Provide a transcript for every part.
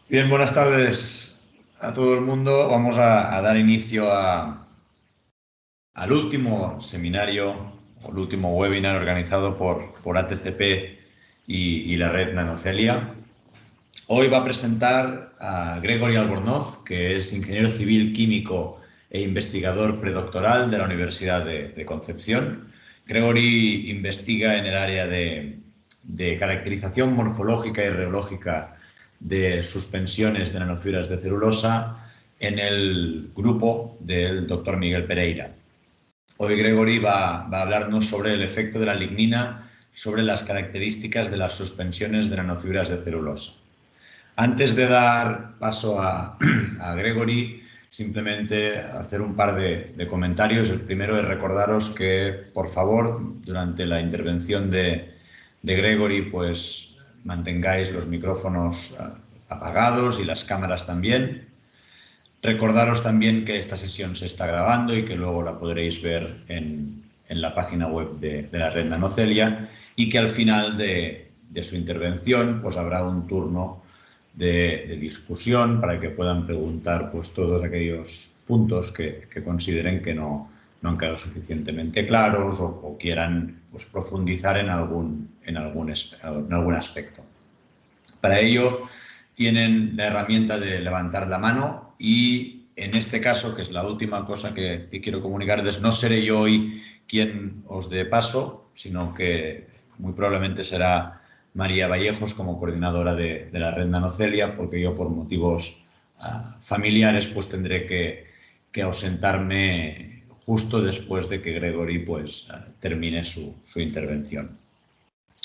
Bien, buenas tardes a todo el mundo. Vamos a dar inicio al último seminario, o el último webinar organizado por ATCP y la red Nanocelia. Hoy va a presentar a Gregory Albornoz, que es ingeniero civil químico e investigador predoctoral de la Universidad de Concepción. Gregory investiga en el área de caracterización morfológica y reológica de suspensiones de nanofibras de celulosa en el grupo del doctor Miguel Pereira. Hoy Gregory va a hablarnos sobre el efecto de la lignina sobre las características de las suspensiones de nanofibras de celulosa. Antes de dar paso a Gregory, simplemente hacer un par de comentarios. El primero es recordaros que, por favor, durante la intervención de Gregory, pues mantengáis los micrófonos apagados y las cámaras también. Recordaros también que esta sesión se está grabando y que luego la podréis ver en la página web de la red Nanocelia, y que al final de su intervención pues habrá un turno de discusión para que puedan preguntar pues todos aquellos puntos que consideren que no han quedado suficientemente claros o quieran pues profundizar en algún aspecto. Para ello tienen la herramienta de levantar la mano y en este caso, que es la última cosa que quiero comunicarles, no seré yo hoy quien os dé paso, sino que muy probablemente será María Vallejos como coordinadora de la red Nanocelia, porque yo por motivos familiares pues tendré que ausentarme justo después de que Gregory pues termine su intervención.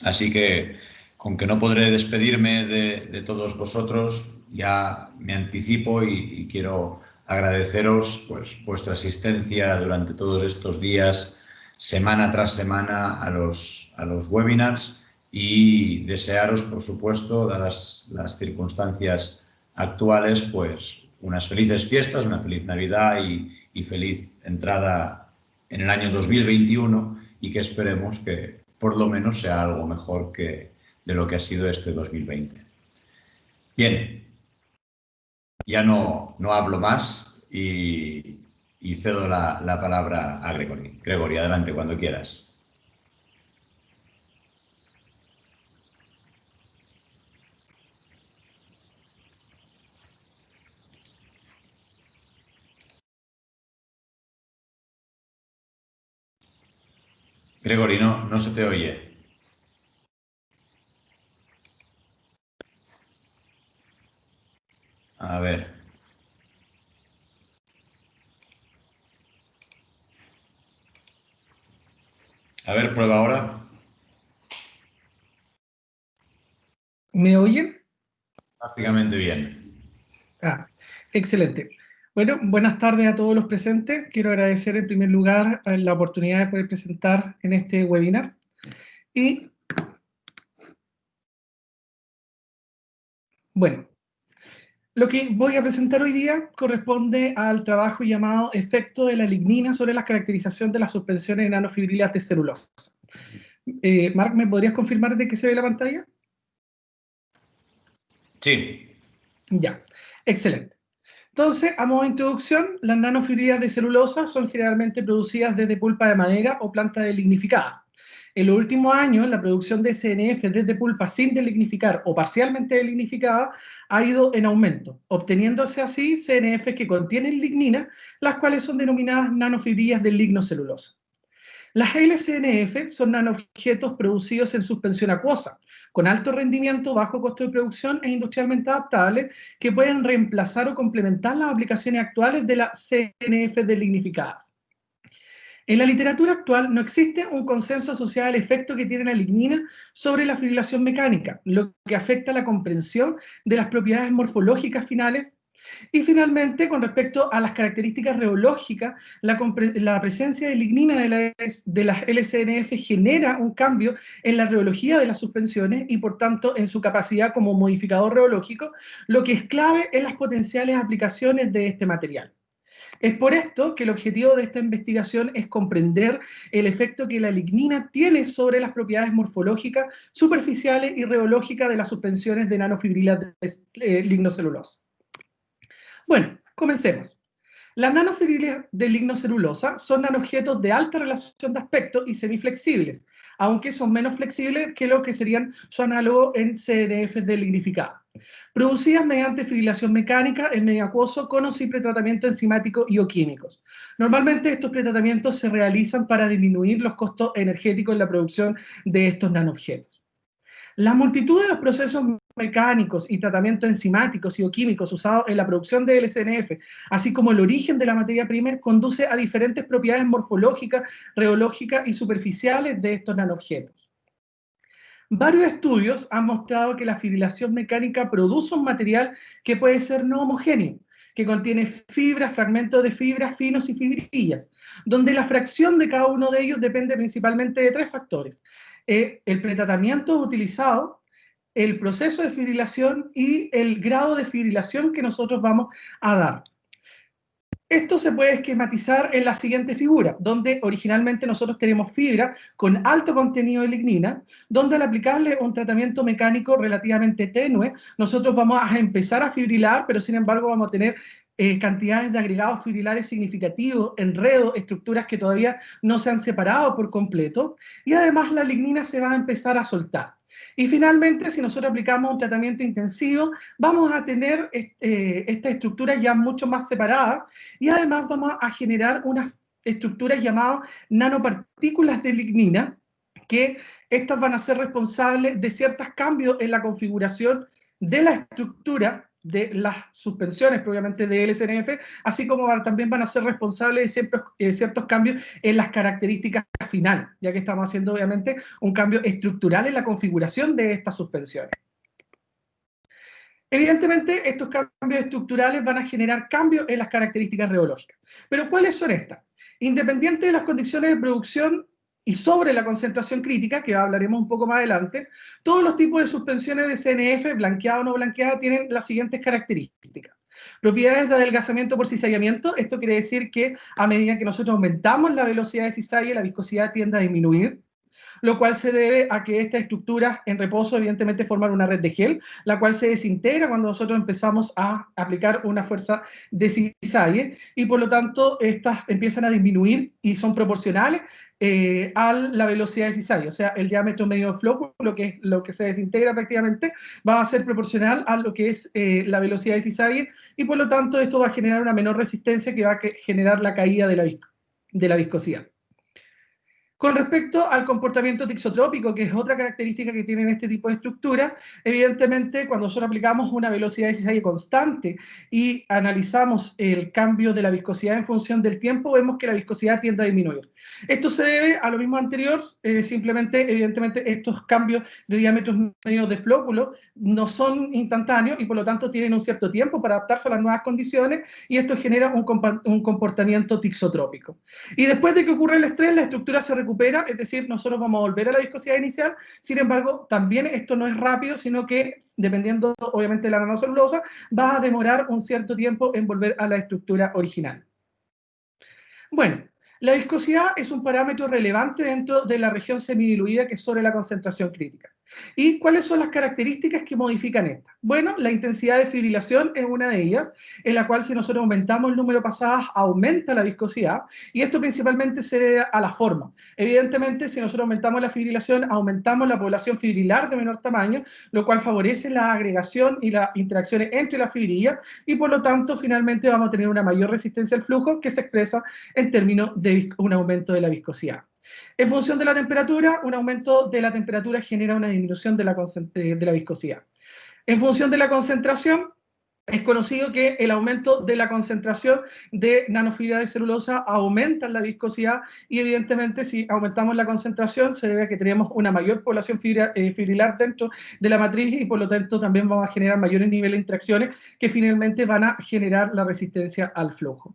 Así que, con que no podré despedirme de todos vosotros, ya me anticipo y quiero agradeceros pues, vuestra asistencia durante todos estos días, semana tras semana, a los webinars, y desearos, por supuesto, dadas las circunstancias actuales, pues unas felices fiestas, una feliz Navidad y feliz entrada en el año 2021, y que esperemos que por lo menos sea algo mejor que de lo que ha sido este 2020. Bien, ya no hablo más y cedo la palabra a Gregory. Gregory, adelante cuando quieras. Gregory, no se te oye. A ver. A ver, prueba ahora. ¿Me oyen? Fantásticamente bien. Excelente. Bueno, buenas tardes a todos los presentes. Quiero agradecer en primer lugar la oportunidad de poder presentar en este webinar. Y, bueno, lo que voy a presentar hoy día corresponde al trabajo llamado Efecto de la lignina sobre la caracterización de las suspensiones de nanofibrilas de celulosa. Marc, ¿me podrías confirmar de qué se ve la pantalla? Sí. Ya, excelente. Entonces, a modo de introducción, las nanofibrilas de celulosa son generalmente producidas desde pulpa de madera o plantas delignificadas. En los últimos años, la producción de SNF desde pulpa sin delignificar o parcialmente delignificada ha ido en aumento, obteniéndose así CNF que contienen lignina, las cuales son denominadas nanofibrillas de lignocelulosa. Las LCNF son nanoobjetos producidos en suspensión acuosa, con alto rendimiento, bajo costo de producción e industrialmente adaptables, que pueden reemplazar o complementar las aplicaciones actuales de las CNF delignificadas. En la literatura actual no existe un consenso asociado al efecto que tiene la lignina sobre la fibrilación mecánica, lo que afecta la comprensión de las propiedades morfológicas finales. Y finalmente, con respecto a las características reológicas, la presencia de lignina de las LCNF genera un cambio en la reología de las suspensiones y, por tanto, en su capacidad como modificador reológico, lo que es clave en las potenciales aplicaciones de este material. Es por esto que el objetivo de esta investigación es comprender el efecto que la lignina tiene sobre las propiedades morfológicas, superficiales y reológicas de las suspensiones de nanofibrilas de lignocelulosa. Bueno, comencemos. Las nanofibrilas de lignocelulosa son nanoobjetos de alta relación de aspecto y semiflexibles, aunque son menos flexibles que lo que serían su análogo en CNF de lignificada, producidas mediante fibrilación mecánica en medio acuoso con o sin pretratamiento enzimático y o químicos. Normalmente estos pretratamientos se realizan para disminuir los costos energéticos en la producción de estos nanoobjetos. La multitud de los procesos mecánicos y tratamientos enzimáticos y bioquímicos usados en la producción de LCNF, así como el origen de la materia prima, conduce a diferentes propiedades morfológicas, reológicas y superficiales de estos nanoobjetos. Varios estudios han mostrado que la fibrilación mecánica produce un material que puede ser no homogéneo, que contiene fibras, fragmentos de fibras finos y fibrillas, donde la fracción de cada uno de ellos depende principalmente de tres factores: el pretratamiento utilizado, el proceso de fibrilación y el grado de fibrilación que nosotros vamos a dar. Esto se puede esquematizar en la siguiente figura, donde originalmente nosotros tenemos fibra con alto contenido de lignina, donde al aplicarle un tratamiento mecánico relativamente tenue, nosotros vamos a empezar a fibrilar, pero sin embargo vamos a tener cantidades de agregados fibrilares significativos, enredos, estructuras que todavía no se han separado por completo, y además la lignina se va a empezar a soltar. Y finalmente, si nosotros aplicamos un tratamiento intensivo, vamos a tener estas estructuras ya mucho más separadas, y además vamos a generar unas estructuras llamadas nanopartículas de lignina, que estas van a ser responsables de ciertos cambios en la configuración de la estructura de las suspensiones propiamente de LCNF, así como también van a ser responsables de ciertos cambios en las características finales, ya que estamos haciendo obviamente un cambio estructural en la configuración de estas suspensiones. Evidentemente, estos cambios estructurales van a generar cambios en las características reológicas. ¿Pero cuáles son estas? Independiente de las condiciones de producción y sobre la concentración crítica, que hablaremos un poco más adelante, todos los tipos de suspensiones de CNF, blanqueada o no blanqueada, tienen las siguientes características. Propiedades de adelgazamiento por cizallamiento. Esto quiere decir que a medida que nosotros aumentamos la velocidad de cizalle, la viscosidad tiende a disminuir, lo cual se debe a que estas estructuras en reposo evidentemente forman una red de gel, la cual se desintegra cuando nosotros empezamos a aplicar una fuerza de cizalle, y por lo tanto estas empiezan a disminuir y son proporcionales a la velocidad de cizalle. O sea, el diámetro medio de flóculo, que es lo que se desintegra prácticamente, va a ser proporcional a lo que es la velocidad de cizalle, y por lo tanto esto va a generar una menor resistencia que va a generar la caída de la viscosidad. Con respecto al comportamiento tixotrópico, que es otra característica que tienen este tipo de estructuras, evidentemente cuando nosotros aplicamos una velocidad de cizalle constante y analizamos el cambio de la viscosidad en función del tiempo, vemos que la viscosidad tiende a disminuir. Esto se debe a lo mismo anterior, simplemente, evidentemente, estos cambios de diámetros medios de flóculo no son instantáneos y por lo tanto tienen un cierto tiempo para adaptarse a las nuevas condiciones, y esto genera un comportamiento tixotrópico. Y después de que ocurre el estrés, la estructura se recupera, es decir, nosotros vamos a volver a la viscosidad inicial. Sin embargo, también esto no es rápido, sino que, dependiendo obviamente de la nanocelulosa, va a demorar un cierto tiempo en volver a la estructura original. Bueno, la viscosidad es un parámetro relevante dentro de la región semidiluida, que es sobre la concentración crítica. ¿Y cuáles son las características que modifican esta? Bueno, la intensidad de fibrilación es una de ellas, en la cual si nosotros aumentamos el número de pasadas, aumenta la viscosidad, y esto principalmente se debe a la forma. Evidentemente, si nosotros aumentamos la fibrilación, aumentamos la población fibrilar de menor tamaño, lo cual favorece la agregación y las interacciones entre las fibrillas, y por lo tanto, finalmente vamos a tener una mayor resistencia al flujo, que se expresa en términos de un aumento de la viscosidad. En función de la temperatura, un aumento de la temperatura genera una disminución de la viscosidad. En función de la concentración, es conocido que el aumento de la concentración de nanofibra de celulosa aumenta la viscosidad, y evidentemente si aumentamos la concentración se debe a que tenemos una mayor población fibrilar dentro de la matriz, y por lo tanto también vamos a generar mayores niveles de interacciones que finalmente van a generar la resistencia al flujo.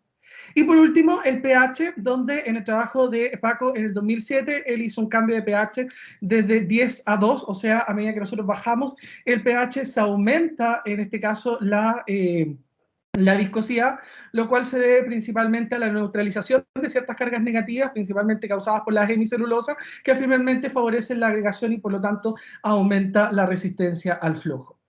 Y por último, el pH, donde en el trabajo de Paco en el 2007, él hizo un cambio de pH desde 10 a 2, o sea, a medida que nosotros bajamos el pH, se aumenta, en este caso, la viscosidad, lo cual se debe principalmente a la neutralización de ciertas cargas negativas, principalmente causadas por la hemicelulosa, que finalmente favorecen la agregación y por lo tanto aumenta la resistencia al flujo.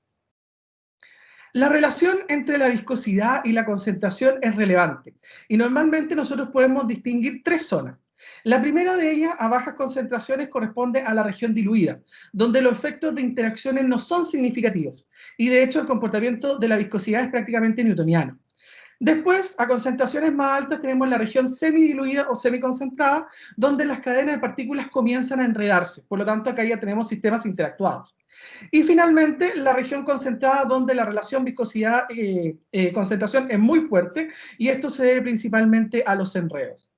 La relación entre la viscosidad y la concentración es relevante y normalmente nosotros podemos distinguir tres zonas. La primera de ellas, a bajas concentraciones, corresponde a la región diluida, donde los efectos de interacciones no son significativos y de hecho el comportamiento de la viscosidad es prácticamente newtoniano. Después, a concentraciones más altas, tenemos la región semidiluida o semiconcentrada, donde las cadenas de partículas comienzan a enredarse. Por lo tanto, acá ya tenemos sistemas interactuados. Y finalmente, la región concentrada, donde la relación viscosidad-concentración es muy fuerte, y esto se debe principalmente a los enredos.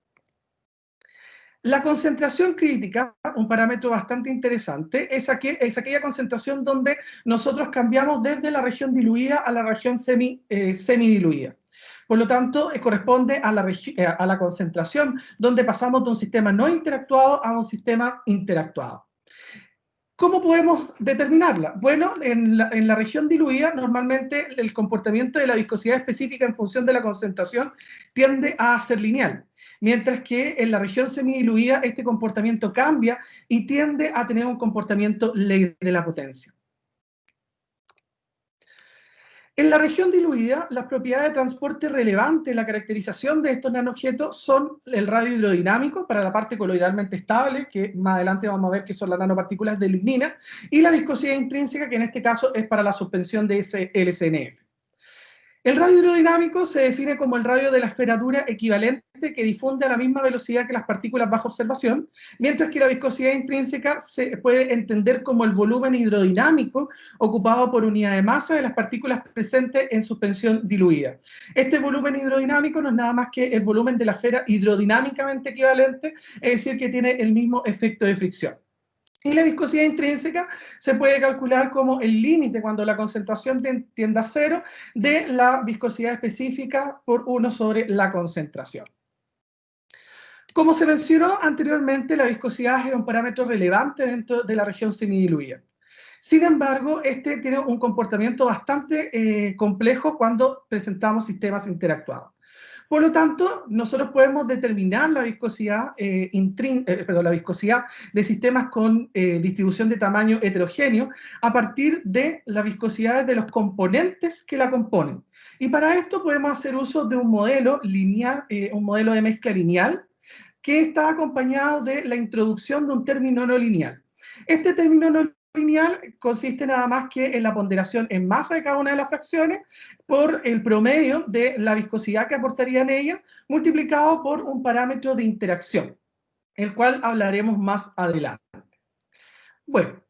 La concentración crítica, un parámetro bastante interesante, es aquella concentración donde nosotros cambiamos desde la región diluida a la región semidiluida. Por lo tanto, corresponde a la concentración donde pasamos de un sistema no interactuado a un sistema interactuado. ¿Cómo podemos determinarla? Bueno, en la región diluida, normalmente el comportamiento de la viscosidad específica en función de la concentración tiende a ser lineal, mientras que en la región semidiluida este comportamiento cambia y tiende a tener un comportamiento ley de la potencia. En la región diluida, las propiedades de transporte relevantes en la caracterización de estos nanoobjetos son el radio hidrodinámico para la parte coloidalmente estable, que más adelante vamos a ver que son las nanopartículas de lignina, y la viscosidad intrínseca, que en este caso es para la suspensión de ese LSNF. El radio hidrodinámico se define como el radio de la esfera dura equivalente que difunde a la misma velocidad que las partículas bajo observación, mientras que la viscosidad intrínseca se puede entender como el volumen hidrodinámico ocupado por unidad de masa de las partículas presentes en suspensión diluida. Este volumen hidrodinámico no es nada más que el volumen de la esfera hidrodinámicamente equivalente, es decir, que tiene el mismo efecto de fricción. Y la viscosidad intrínseca se puede calcular como el límite cuando la concentración tiende a cero de la viscosidad específica por 1 sobre la concentración. Como se mencionó anteriormente, la viscosidad es un parámetro relevante dentro de la región semidiluida. Sin embargo, este tiene un comportamiento bastante complejo cuando presentamos sistemas interactuados. Por lo tanto, nosotros podemos determinar la viscosidad, la viscosidad de sistemas con distribución de tamaño heterogéneo a partir de las viscosidades de los componentes que la componen. Y para esto podemos hacer uso de un modelo lineal, un modelo de mezcla lineal, que está acompañado de la introducción de un término no lineal. Este término no lineal consiste nada más que en la ponderación en masa de cada una de las fracciones por el promedio de la viscosidad que aportaría en ella, multiplicado por un parámetro de interacción, el cual hablaremos más adelante. Bueno,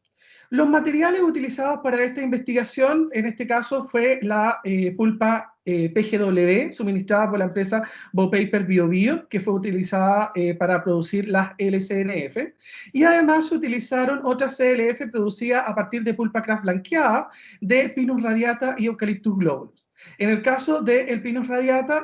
los materiales utilizados para esta investigación, en este caso fue la pulpa PGW, suministrada por la empresa Bopaper BioBio, que fue utilizada para producir las LCNF, y además se utilizaron otras CLF producidas a partir de pulpa Kraft blanqueada de Pinus radiata y Eucalyptus globulus. En el caso del Pinus radiata,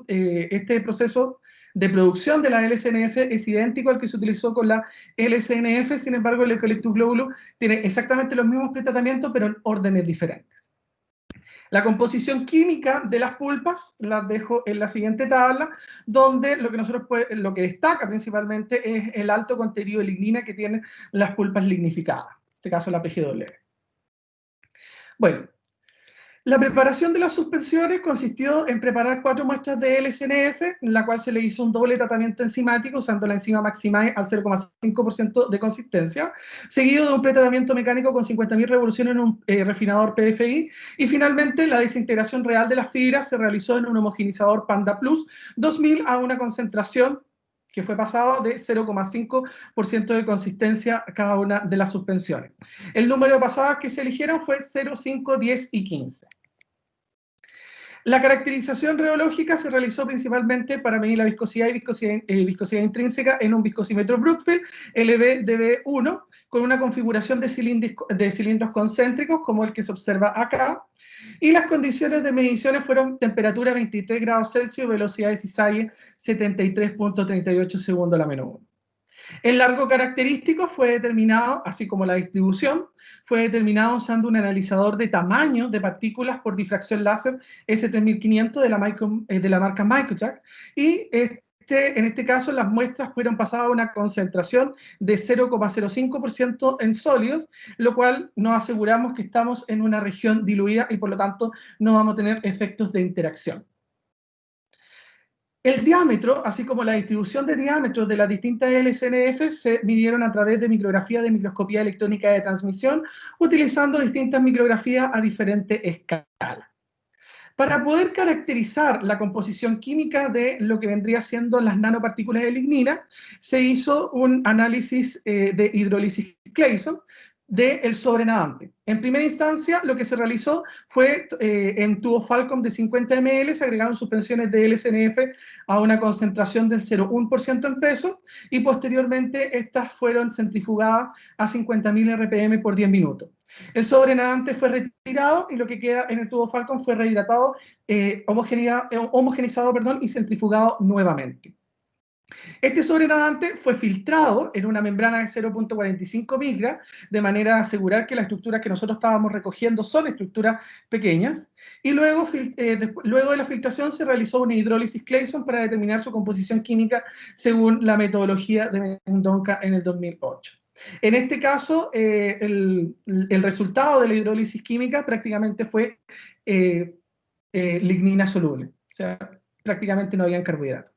este proceso de producción de la LCNF es idéntico al que se utilizó con la LCNF, sin embargo el Eucalyptus globulus tiene exactamente los mismos pretratamientos, pero en órdenes diferentes. La composición química de las pulpas las dejo en la siguiente tabla, donde lo que destaca principalmente es el alto contenido de lignina que tienen las pulpas lignificadas, en este caso la PGW. Bueno, la preparación de las suspensiones consistió en preparar 4 muestras de LCNF, en la cual se le hizo un doble tratamiento enzimático usando la enzima Maximize al 0,5% de consistencia, seguido de un pretratamiento mecánico con 50.000 revoluciones en un refinador PFI, y finalmente la desintegración real de las fibras se realizó en un homogenizador Panda Plus 2000 a una concentración que fue pasado de 0,5% de consistencia a cada una de las suspensiones. El número de pasadas que se eligieron fue 0, 5, 10 y 15. La caracterización rheológica se realizó principalmente para medir la viscosidad y viscosidad intrínseca en un viscosímetro Brookfield LBDB1 con una configuración de cilindros concéntricos como el que se observa acá, y las condiciones de mediciones fueron temperatura 23 grados Celsius, velocidad de cisalle 73.38 segundos a la menos 1. El largo característico fue determinado, así como la distribución, fue determinado usando un analizador de tamaño de partículas por difracción láser S3500 de la marca Microtrack, y en este caso las muestras fueron pasadas a una concentración de 0,05% en sólidos, lo cual nos aseguramos que estamos en una región diluida y por lo tanto no vamos a tener efectos de interacción. El diámetro, así como la distribución de diámetros de las distintas LCNF, se midieron a través de micrografía de microscopía electrónica de transmisión, utilizando distintas micrografías a diferentes escalas. Para poder caracterizar la composición química de lo que vendría siendo las nanopartículas de lignina, se hizo un análisis de hidrólisis Clason del sobrenadante. En primera instancia, lo que se realizó fue en tubo Falcon de 50 ml, se agregaron suspensiones de LCNF a una concentración del 0,1% en peso, y posteriormente estas fueron centrifugadas a 50.000 RPM por 10 minutos. El sobrenadante fue retirado y lo que queda en el tubo Falcon fue rehidratado, homogenizado y centrifugado nuevamente. Este sobrenadante fue filtrado en una membrana de 0,45 micras, de manera a asegurar que las estructuras que nosotros estábamos recogiendo son estructuras pequeñas, y luego de la filtración se realizó una hidrólisis Clason para determinar su composición química según la metodología de Mendonca en el 2008. En este caso, el resultado de la hidrólisis química prácticamente fue lignina soluble, o sea, prácticamente no había carbohidratos.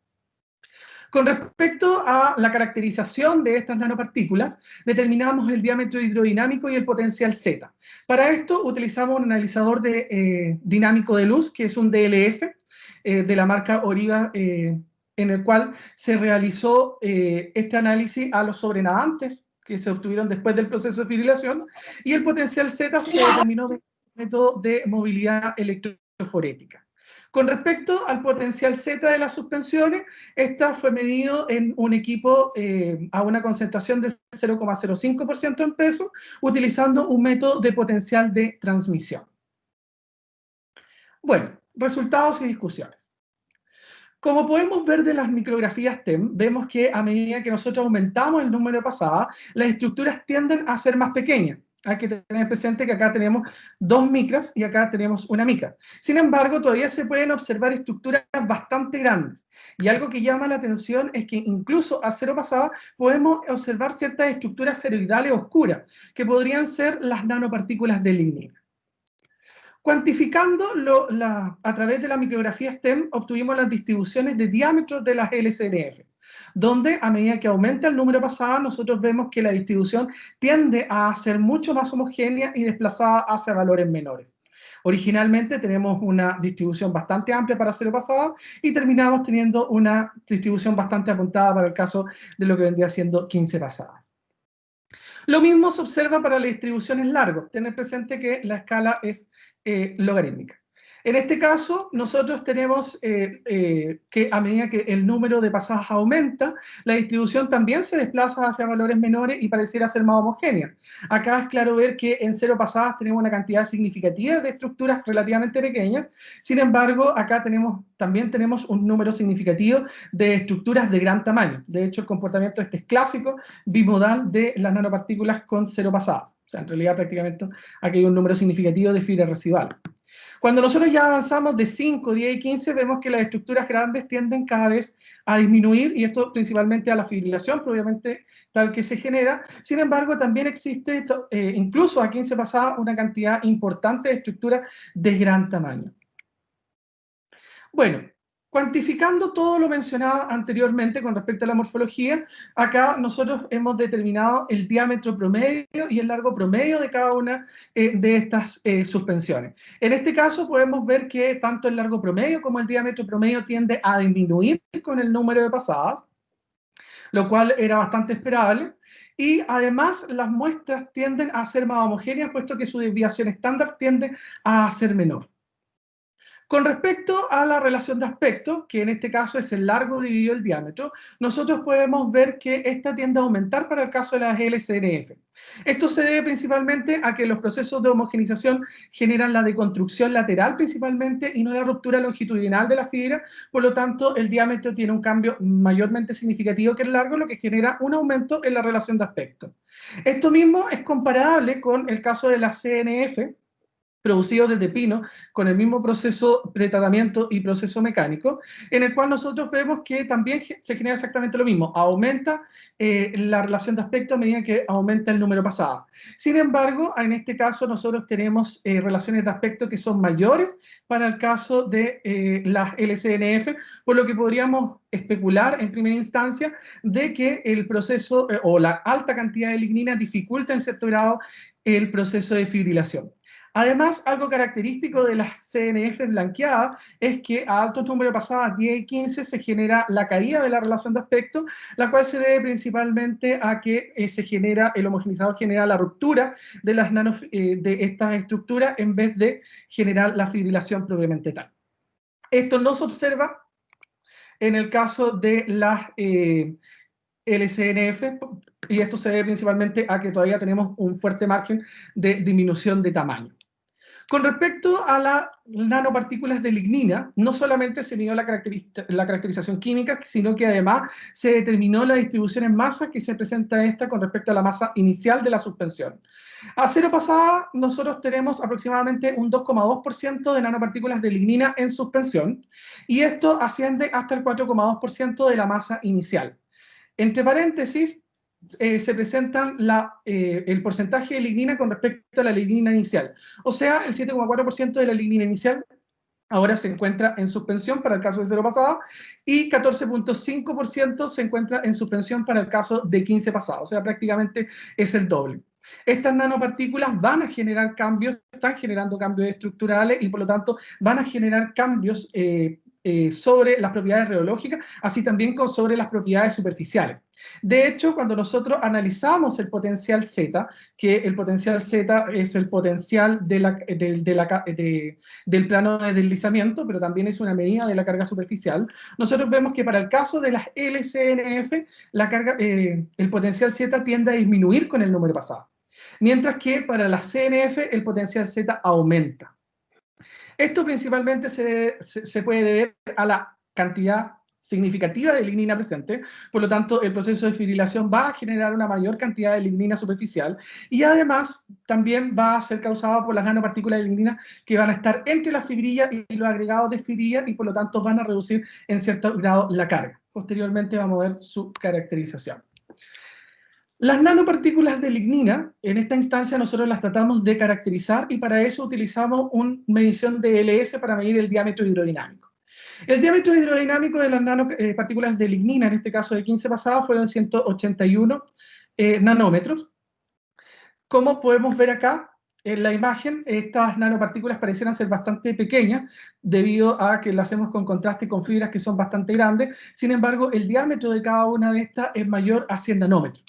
Con respecto a la caracterización de estas nanopartículas, determinamos el diámetro hidrodinámico y el potencial Z. Para esto utilizamos un analizador dinámico de luz, que es un DLS, de la marca Oriva, en el cual se realizó este análisis a los sobrenadantes que se obtuvieron después del proceso de fibrilación, y el potencial Z se determinó mediante el método de movilidad electroforética. Con respecto al potencial Z de las suspensiones, esta fue medido en un equipo a una concentración de 0,05% en peso, utilizando un método de potencial de transmisión. Bueno, resultados y discusiones. Como podemos ver de las micrografías TEM, vemos que a medida que nosotros aumentamos el número de pasadas, las estructuras tienden a ser más pequeñas. Hay que tener presente que acá tenemos 2 micras y acá tenemos 1 micra. Sin embargo, todavía se pueden observar estructuras bastante grandes. Y algo que llama la atención es que incluso a 0 pasadas podemos observar ciertas estructuras feroidales oscuras, que podrían ser las nanopartículas de lignina. Cuantificando a través de la micrografía STEM, obtuvimos las distribuciones de diámetros de las LCNF, donde a medida que aumenta el número de pasadas, nosotros vemos que la distribución tiende a ser mucho más homogénea y desplazada hacia valores menores. Originalmente tenemos una distribución bastante amplia para 0 pasadas y terminamos teniendo una distribución bastante apuntada para el caso de lo que vendría siendo 15 pasadas. Lo mismo se observa para las distribuciones largas. Tener presente que la escala es logarítmica. En este caso, nosotros tenemos que a medida que el número de pasadas aumenta, la distribución también se desplaza hacia valores menores y pareciera ser más homogénea. Acá es claro ver que en 0 pasadas tenemos una cantidad significativa de estructuras relativamente pequeñas. Sin embargo, acá también tenemos un número significativo de estructuras de gran tamaño. De hecho, el comportamiento este es clásico, bimodal de las nanopartículas con 0 pasadas. O sea, en realidad prácticamente aquí hay un número significativo de fibras residuales. Cuando nosotros ya avanzamos de 5, 10 y 15, vemos que las estructuras grandes tienden cada vez a disminuir, y esto principalmente a la fibrilación, probablemente tal que se genera. Sin embargo, también existe, incluso a 15 pasadas, una cantidad importante de estructuras de gran tamaño. Bueno, cuantificando todo lo mencionado anteriormente con respecto a la morfología, acá nosotros hemos determinado el diámetro promedio y el largo promedio de cada una de estas suspensiones. En este caso podemos ver que tanto el largo promedio como el diámetro promedio tiende a disminuir con el número de pasadas, lo cual era bastante esperable. Y además las muestras tienden a ser más homogéneas, puesto que su desviación estándar tiende a ser menor. Con respecto a la relación de aspecto, que en este caso es el largo dividido el diámetro, nosotros podemos ver que esta tiende a aumentar para el caso de las LCNF. Esto se debe principalmente a que los procesos de homogenización generan la deconstrucción lateral principalmente y no la ruptura longitudinal de la fibra, por lo tanto el diámetro tiene un cambio mayormente significativo que el largo, lo que genera un aumento en la relación de aspecto. Esto mismo es comparable con el caso de la CNF, producidos desde pino, con el mismo proceso de tratamiento y proceso mecánico, en el cual nosotros vemos que también se genera exactamente lo mismo, aumenta la relación de aspecto a medida que aumenta el número pasado. Sin embargo, en este caso nosotros tenemos relaciones de aspecto que son mayores para el caso de las LCNF, por lo que podríamos especular en primera instancia de que el proceso o la alta cantidad de lignina dificulta en cierto grado el proceso de fibrilación. Además, algo característico de las CNF blanqueadas es que a altos números pasadas 10 y 15 se genera la caída de la relación de aspecto, la cual se debe principalmente a que el homogenizador genera la ruptura de, de estas estructuras en vez de generar la fibrilación propiamente tal. Esto no se observa en el caso de las LCNF, y esto se debe principalmente a que todavía tenemos un fuerte margen de disminución de tamaño. Con respecto a las nanopartículas de lignina, no solamente se midió la caracterización química, sino que además se determinó la distribución en masa que se presenta esta con respecto a la masa inicial de la suspensión. A cero pasada, nosotros tenemos aproximadamente un 2,2% de nanopartículas de lignina en suspensión, y esto asciende hasta el 4,2% de la masa inicial. Entre paréntesis, se presentan el porcentaje de lignina con respecto a la lignina inicial. O sea, el 7,4% de la lignina inicial ahora se encuentra en suspensión para el caso de cero pasada y 14,5% se encuentra en suspensión para el caso de 15 pasada. O sea, prácticamente es el doble. Estas nanopartículas van a generar cambios, están generando cambios estructurales y por lo tanto van a generar cambios sobre las propiedades rheológicas, así también sobre las propiedades superficiales. De hecho, cuando nosotros analizamos el potencial Z, que el potencial Z es el potencial del plano de deslizamiento, pero también es una medida de la carga superficial, nosotros vemos que para el caso de las LCNF, el potencial Z tiende a disminuir con el número pasado, mientras que para las CNF el potencial Z aumenta. Esto principalmente se puede deber a la cantidad significativa de lignina presente, por lo tanto el proceso de fibrilación va a generar una mayor cantidad de lignina superficial y además también va a ser causado por las nanopartículas de lignina que van a estar entre las fibrillas y los agregados de fibrilla y por lo tanto van a reducir en cierto grado la carga. Posteriormente vamos a ver su caracterización. Las nanopartículas de lignina, en esta instancia nosotros las tratamos de caracterizar y para eso utilizamos una medición de LS para medir el diámetro hidrodinámico. El diámetro hidrodinámico de las nanopartículas de lignina, en este caso de 15 pasadas, fueron 181 nanómetros. Como podemos ver acá en la imagen, estas nanopartículas parecieran ser bastante pequeñas debido a que las hacemos con contraste con fibras que son bastante grandes. Sin embargo, el diámetro de cada una de estas es mayor a 100 nanómetros.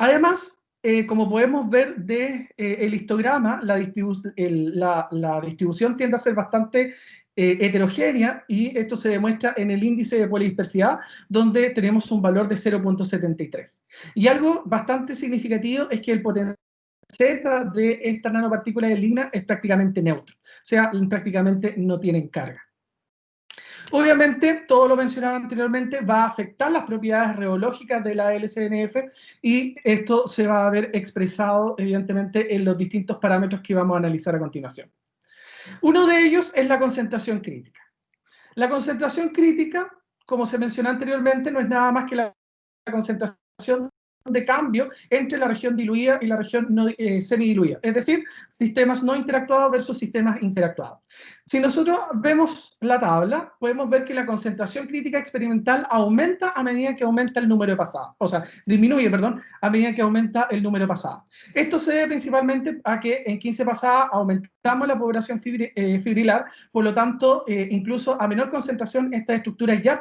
Además, como podemos ver del histograma, la distribución tiende a ser bastante heterogénea y esto se demuestra en el índice de polidispersidad, donde tenemos un valor de 0,73. Y algo bastante significativo es que el potencial Z de esta nanopartícula de lignina es prácticamente neutro, o sea, prácticamente no tienen carga. Obviamente, todo lo mencionado anteriormente va a afectar las propiedades rheológicas de la LCNF y esto se va a ver expresado, evidentemente, en los distintos parámetros que vamos a analizar a continuación. Uno de ellos es la concentración crítica. La concentración crítica, como se mencionó anteriormente, no es nada más que la concentración de cambio entre la región diluida y la región semidiluida, es decir, sistemas no interactuados versus sistemas interactuados. Si nosotros vemos la tabla, podemos ver que la concentración crítica experimental aumenta a medida que aumenta el número de pasadas, o sea, disminuye, perdón, a medida que aumenta el número de pasadas. Esto se debe principalmente a que en 15 pasadas aumentamos la población fibrilar, por lo tanto, incluso a menor concentración, estas estructuras ya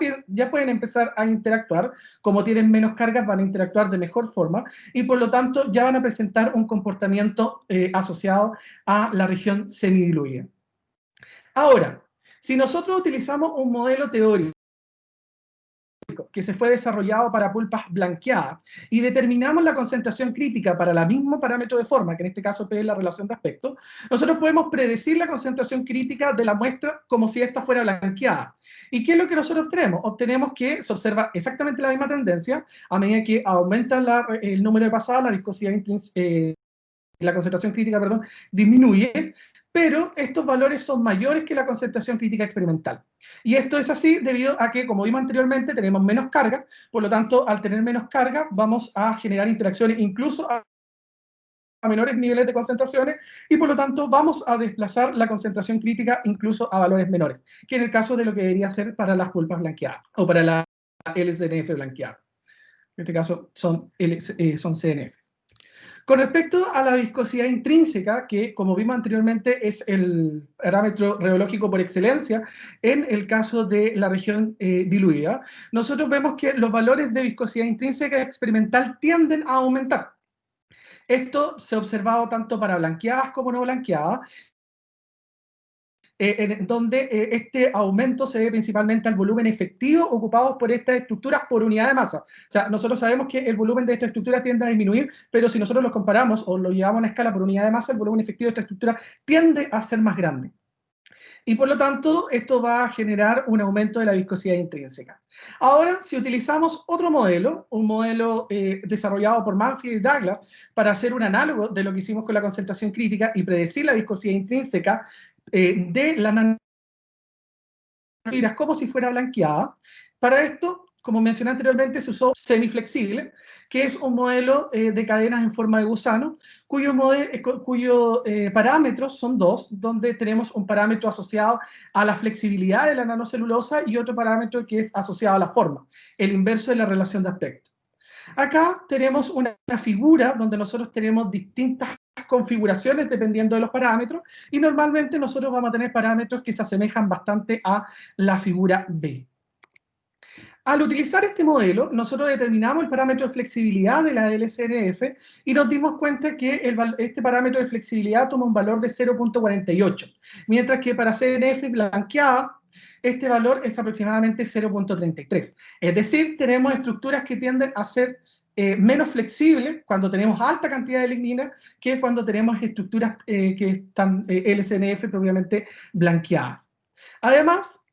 pueden empezar a interactuar, como tienen menos cargas, van a interactuar de mejor forma, y por lo tanto ya van a presentar un comportamiento asociado a la región semidiluida. Ahora, si nosotros utilizamos un modelo teórico que se fue desarrollado para pulpas blanqueadas y determinamos la concentración crítica para el mismo parámetro de forma, que en este caso P es la relación de aspecto, nosotros podemos predecir la concentración crítica de la muestra como si esta fuera blanqueada. ¿Y qué es lo que nosotros obtenemos? Obtenemos que se observa exactamente la misma tendencia a medida que aumenta el número de pasadas, la viscosidad la concentración crítica, perdón, disminuye, pero estos valores son mayores que la concentración crítica experimental. Y esto es así debido a que, como vimos anteriormente, tenemos menos carga, por lo tanto, al tener menos carga, vamos a generar interacciones incluso a menores niveles de concentraciones y por lo tanto vamos a desplazar la concentración crítica incluso a valores menores, que en el caso de lo que debería ser para las pulpas blanqueadas o para la LCNF blanqueada. En este caso son CNF. Con respecto a la viscosidad intrínseca, que como vimos anteriormente es el parámetro rheológico por excelencia en el caso de la región diluida, nosotros vemos que los valores de viscosidad intrínseca experimental tienden a aumentar. Esto se ha observado tanto para blanqueadas como no blanqueadas, en donde este aumento se debe principalmente al volumen efectivo ocupado por estas estructuras por unidad de masa. O sea, nosotros sabemos que el volumen de esta estructura tiende a disminuir, pero si nosotros lo comparamos o lo llevamos a una escala por unidad de masa, el volumen efectivo de esta estructura tiende a ser más grande. Y por lo tanto, esto va a generar un aumento de la viscosidad intrínseca. Ahora, si utilizamos otro modelo, un modelo desarrollado por Manfield y Douglas, para hacer un análogo de lo que hicimos con la concentración crítica y predecir la viscosidad intrínseca de la nanofibras como si fuera blanqueada, para esto, como mencioné anteriormente, se usó semiflexible, que es un modelo de cadenas en forma de gusano, cuyos parámetros son dos, donde tenemos un parámetro asociado a la flexibilidad de la nanocelulosa y otro parámetro que es asociado a la forma, el inverso de la relación de aspecto. Acá tenemos una figura donde nosotros tenemos distintas configuraciones dependiendo de los parámetros y normalmente nosotros vamos a tener parámetros que se asemejan bastante a la figura B. Al utilizar este modelo, nosotros determinamos el parámetro de flexibilidad de la LCNF y nos dimos cuenta que este parámetro de flexibilidad toma un valor de 0.48, mientras que para CNF blanqueada, este valor es aproximadamente 0.33. Es decir, tenemos estructuras que tienden a ser menos flexibles cuando tenemos alta cantidad de lignina que cuando tenemos estructuras que están LCNF propiamente blanqueadas. Además,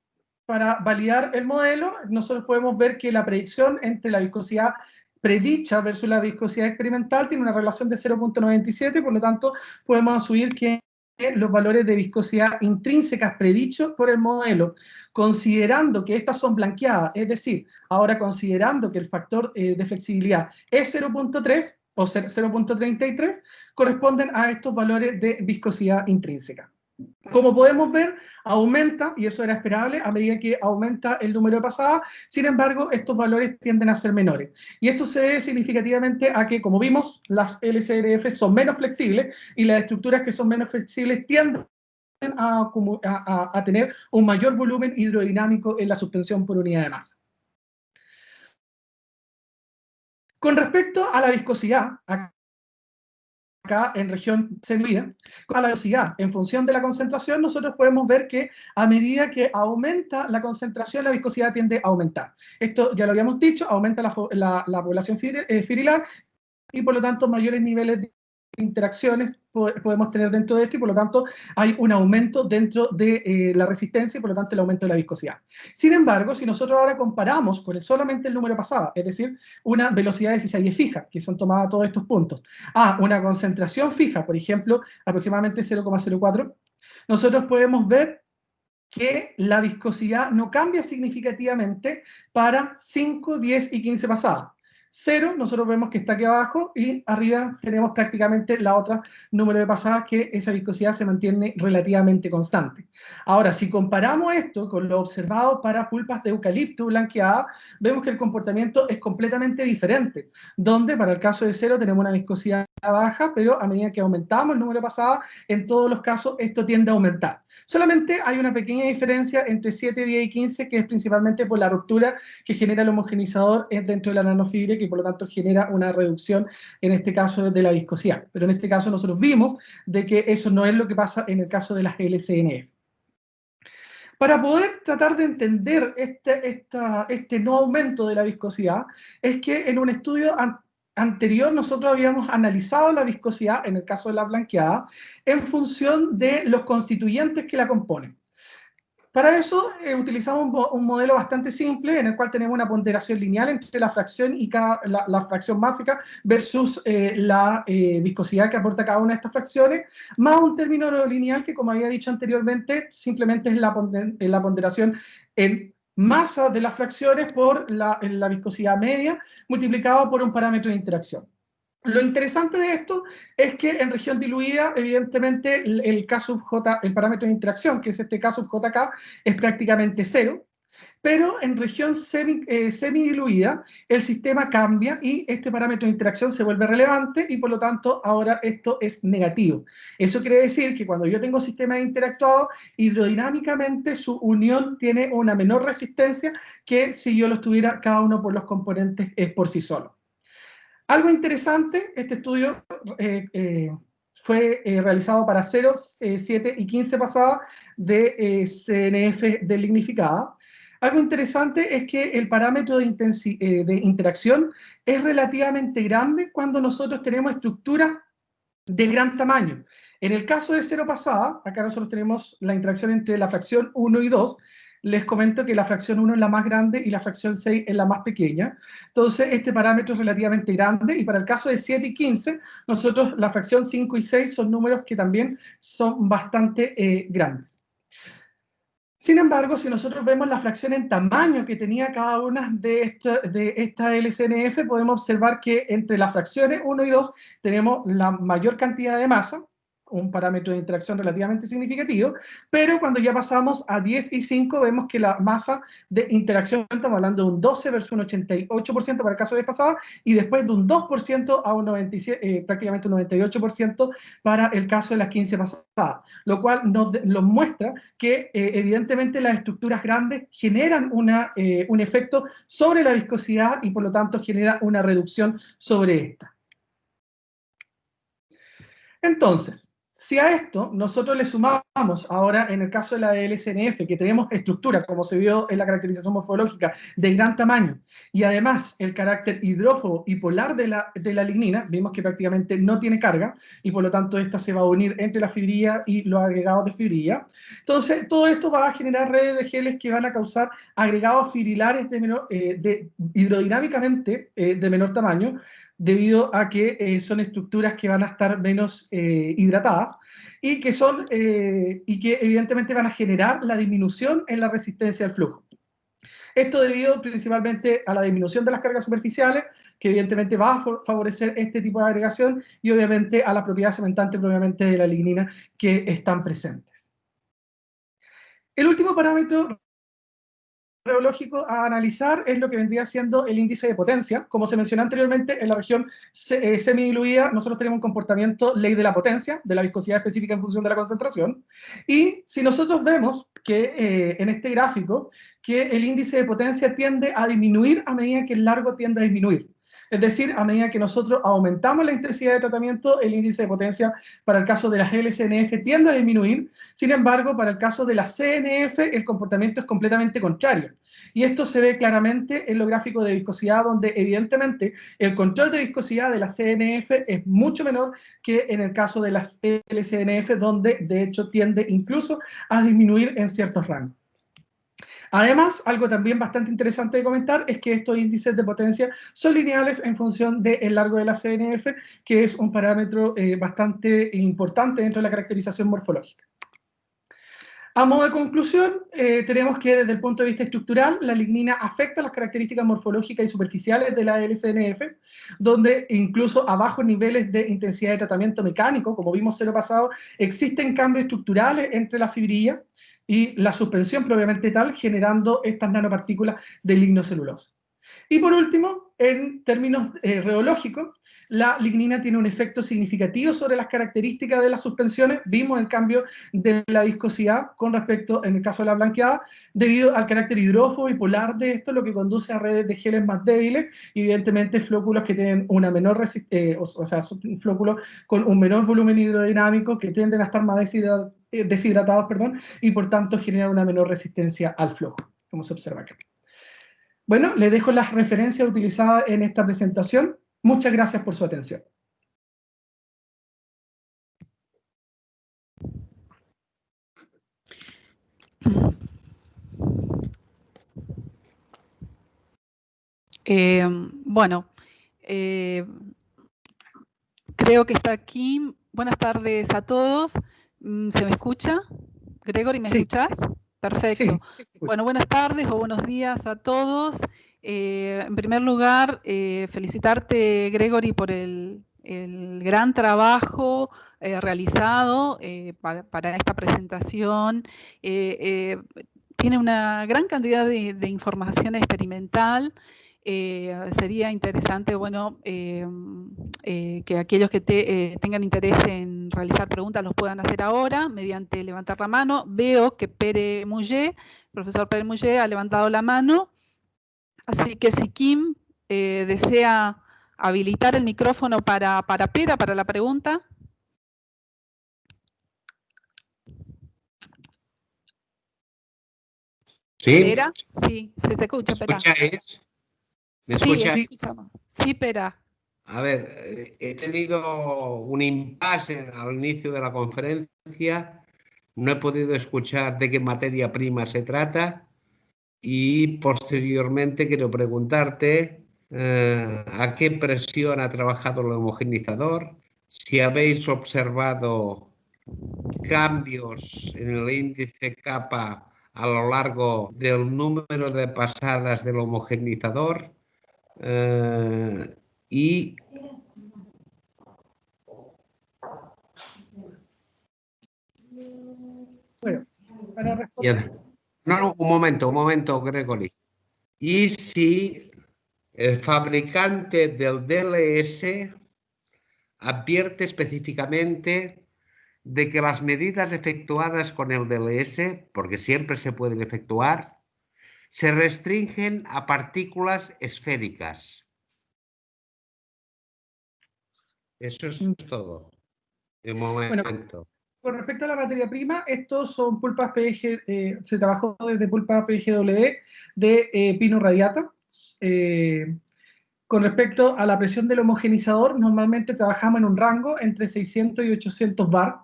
para validar el modelo, nosotros podemos ver que la predicción entre la viscosidad predicha versus la viscosidad experimental tiene una relación de 0.97, por lo tanto, podemos asumir que los valores de viscosidad intrínsecas predichos por el modelo, considerando que estas son blanqueadas, es decir, ahora considerando que el factor de flexibilidad es 0.3 o 0.33, corresponden a estos valores de viscosidad intrínseca. Como podemos ver, aumenta, y eso era esperable, a medida que aumenta el número de pasadas. Sin embargo, estos valores tienden a ser menores. Y esto se debe significativamente a que, como vimos, las LCRF son menos flexibles y las estructuras que son menos flexibles tienden a tener un mayor volumen hidrodinámico en la suspensión por unidad de masa. Con respecto a la viscosidad, acá en región diluida, a la velocidad, en función de la concentración, nosotros podemos ver que a medida que aumenta la concentración, la viscosidad tiende a aumentar. Esto ya lo habíamos dicho, aumenta la población fibrillar y por lo tanto mayores niveles de interacciones podemos tener dentro de esto y por lo tanto hay un aumento dentro de la resistencia y por lo tanto el aumento de la viscosidad. Sin embargo, si nosotros ahora comparamos con solamente el número pasado, es decir, una velocidad de cizalle fija, que son tomadas todos estos puntos, a una concentración fija, por ejemplo, aproximadamente 0,04, nosotros podemos ver que la viscosidad no cambia significativamente para 5, 10 y 15 pasadas. 0, nosotros vemos que está aquí abajo y arriba tenemos prácticamente la otra número de pasadas que esa viscosidad se mantiene relativamente constante. Ahora, si comparamos esto con lo observado para pulpas de eucalipto blanqueadas, vemos que el comportamiento es completamente diferente, donde para el caso de 0 tenemos una viscosidad baja, pero a medida que aumentamos el número de pasadas, en todos los casos esto tiende a aumentar. Solamente hay una pequeña diferencia entre 7, 10 y 15, que es principalmente por la ruptura que genera el homogenizador dentro de la nanofibra, que por lo tanto genera una reducción, en este caso, de la viscosidad. Pero en este caso nosotros vimos de que eso no es lo que pasa en el caso de las LCNF. Para poder tratar de entender este no aumento de la viscosidad, es que en un estudio anterior nosotros habíamos analizado la viscosidad, en el caso de la blanqueada, en función de los constituyentes que la componen. Para eso utilizamos un modelo bastante simple en el cual tenemos una ponderación lineal entre la fracción y la fracción másica versus la viscosidad que aporta cada una de estas fracciones, más un término no lineal que, como había dicho anteriormente, simplemente es la ponderación en masa de las fracciones por la viscosidad media multiplicado por un parámetro de interacción. Lo interesante de esto es que en región diluida, evidentemente, el K sub J, el parámetro de interacción, que es este K sub JK, es prácticamente cero, pero en región semidiluida, el sistema cambia y este parámetro de interacción se vuelve relevante y por lo tanto ahora esto es negativo. Eso quiere decir que cuando yo tengo sistemas interactuados, hidrodinámicamente su unión tiene una menor resistencia que si yo los tuviera cada uno por los componentes por sí solo. Algo interesante, este estudio fue realizado para 0, 7 y 15 pasadas de CNF de lignificada. Algo interesante es que el parámetro de interacción es relativamente grande cuando nosotros tenemos estructuras de gran tamaño. En el caso de 0 pasada, acá nosotros tenemos la interacción entre la fracción 1 y 2, les comento que la fracción 1 es la más grande y la fracción 6 es la más pequeña. Entonces, este parámetro es relativamente grande y para el caso de 7 y 15, nosotros la fracción 5 y 6 son números que también son bastante grandes. Sin embargo, si nosotros vemos la fracción en tamaño que tenía cada una de esta LCNF, podemos observar que entre las fracciones 1 y 2 tenemos la mayor cantidad de masa, un parámetro de interacción relativamente significativo, pero cuando ya pasamos a 10 y 5 vemos que la masa de interacción, estamos hablando de un 12 versus un 88% para el caso de pasada, y después de un 2% a un 97, prácticamente un 98% para el caso de las 15 pasadas, lo cual nos muestra que evidentemente las estructuras grandes generan un efecto sobre la viscosidad y por lo tanto genera una reducción sobre esta. Entonces, si a esto nosotros le sumamos ahora, en el caso de la LCNF, que tenemos estructura, como se vio en la caracterización morfológica, de gran tamaño, y además el carácter hidrófobo y polar de la lignina, vimos que prácticamente no tiene carga, y por lo tanto esta se va a unir entre la fibrilla y los agregados de fibrilla. Entonces, todo esto va a generar redes de geles que van a causar agregados fibrilares hidrodinámicamente de menor tamaño, debido a que son estructuras que van a estar menos hidratadas y que evidentemente van a generar la disminución en la resistencia al flujo. Esto debido principalmente a la disminución de las cargas superficiales, que evidentemente va a favorecer este tipo de agregación, y obviamente a la propiedad cementante propiamente de la lignina que están presentes. El último parámetro reológico a analizar es lo que vendría siendo el índice de potencia. Como se mencionó anteriormente, en la región semidiluida nosotros tenemos un comportamiento ley de la potencia, de la viscosidad específica en función de la concentración, y si nosotros vemos que en este gráfico, que el índice de potencia tiende a disminuir a medida que el largo tiende a disminuir. Es decir, a medida que nosotros aumentamos la intensidad de tratamiento, el índice de potencia para el caso de las LCNF tiende a disminuir. Sin embargo, para el caso de la CNF, el comportamiento es completamente contrario. Y esto se ve claramente en los gráficos de viscosidad, donde evidentemente el control de viscosidad de la CNF es mucho menor que en el caso de las LCNF, donde de hecho tiende incluso a disminuir en ciertos rangos. Además, algo también bastante interesante de comentar es que estos índices de potencia son lineales en función del largo de la CNF, que es un parámetro bastante importante dentro de la caracterización morfológica. A modo de conclusión, tenemos que desde el punto de vista estructural, la lignina afecta las características morfológicas y superficiales de la LCNF, donde incluso a bajos niveles de intensidad de tratamiento mecánico, como vimos en lo pasado, existen cambios estructurales entre la fibrilla y la suspensión propiamente tal, generando estas nanopartículas de lignocelulosa. Y por último, en términos reológicos, la lignina tiene un efecto significativo sobre las características de las suspensiones. Vimos el cambio de la viscosidad con respecto, en el caso de la blanqueada, debido al carácter hidrófobo y polar de esto, lo que conduce a redes de geles más débiles, y evidentemente flóculos que tienen una menor flóculos con un menor volumen hidrodinámico, que tienden a estar más deshidratados, y por tanto generan una menor resistencia al flojo, como se observa acá. Bueno, les dejo las referencias utilizadas en esta presentación. Muchas gracias por su atención. Bueno, creo que está aquí. Buenas tardes a todos. ¿Se me escucha? Gregory, ¿me escuchás? Perfecto. Sí. Bueno, buenas tardes o buenos días a todos. En primer lugar, felicitarte, Gregory, por el gran trabajo realizado para esta presentación. Tiene una gran cantidad de información experimental. Sería interesante, bueno, que aquellos que tengan interés en realizar preguntas los puedan hacer ahora mediante levantar la mano. Veo que profesor Pere Mouget ha levantado la mano, así que si Kim desea habilitar el micrófono para Pera, para la pregunta. ¿Sí? ¿Pera? Sí, se te escucha, Pera. ¿Me Sí, escucháis? escuchamos. Sí, Pera. A ver, he tenido un impasse al inicio de la conferencia, no he podido escuchar de qué materia prima se trata y posteriormente quiero preguntarte a qué presión ha trabajado el homogenizador, si habéis observado cambios en el índice kappa a lo largo del número de pasadas del homogenizador. Y Bueno, para responder. no, un momento, Gregory. Y si el fabricante del DLS advierte específicamente de que las medidas efectuadas con el DLS, porque siempre se pueden efectuar, se restringen a partículas esféricas. Eso es todo. De momento. Bueno, con respecto a la materia prima, estos son pulpas PG, se trabajó desde pulpa PGW de pino radiata. Con respecto a la presión del homogenizador, normalmente trabajamos en un rango entre 600 y 800 bar.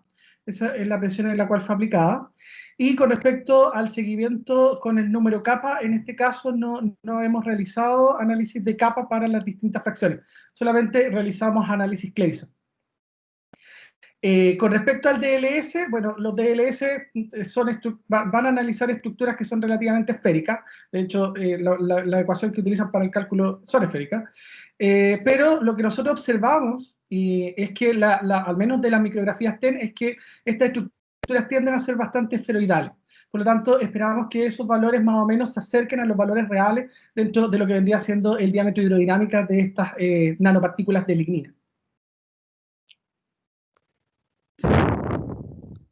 Esa es la presión en la cual fue aplicada. Y con respecto al seguimiento con el número kappa, en este caso no hemos realizado análisis de kappa para las distintas fracciones. Solamente realizamos análisis Clayson. Con respecto al DLS, bueno, los DLS van a analizar estructuras que son relativamente esféricas. De hecho, la ecuación que utilizan para el cálculo son esféricas. Pero lo que nosotros observamos, y es que al menos de las micrografías TEN, es que estas estructuras tienden a ser bastante esferoidales. Por lo tanto, esperamos que esos valores más o menos se acerquen a los valores reales dentro de lo que vendría siendo el diámetro hidrodinámico de estas nanopartículas de lignina.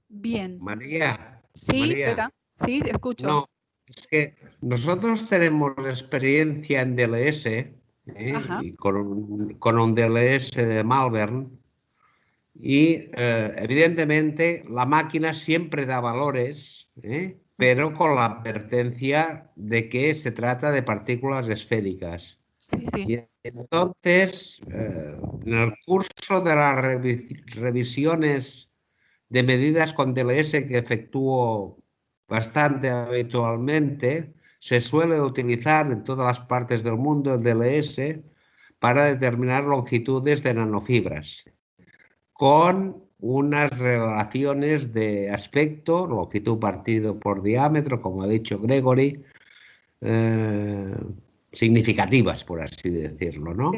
Bien. María. Sí, María. espera. Sí, escucho. No, es que nosotros tenemos experiencia en DLS y con un DLS de Malvern y evidentemente la máquina siempre da valores, pero con la advertencia de que se trata de partículas esféricas. Sí, sí. Y entonces, en el curso de las revisiones de medidas con DLS que efectúo bastante habitualmente, se suele utilizar en todas las partes del mundo el DLS para determinar longitudes de nanofibras, con unas relaciones de aspecto, longitud partido por diámetro, como ha dicho Gregory, significativas, por así decirlo, ¿no?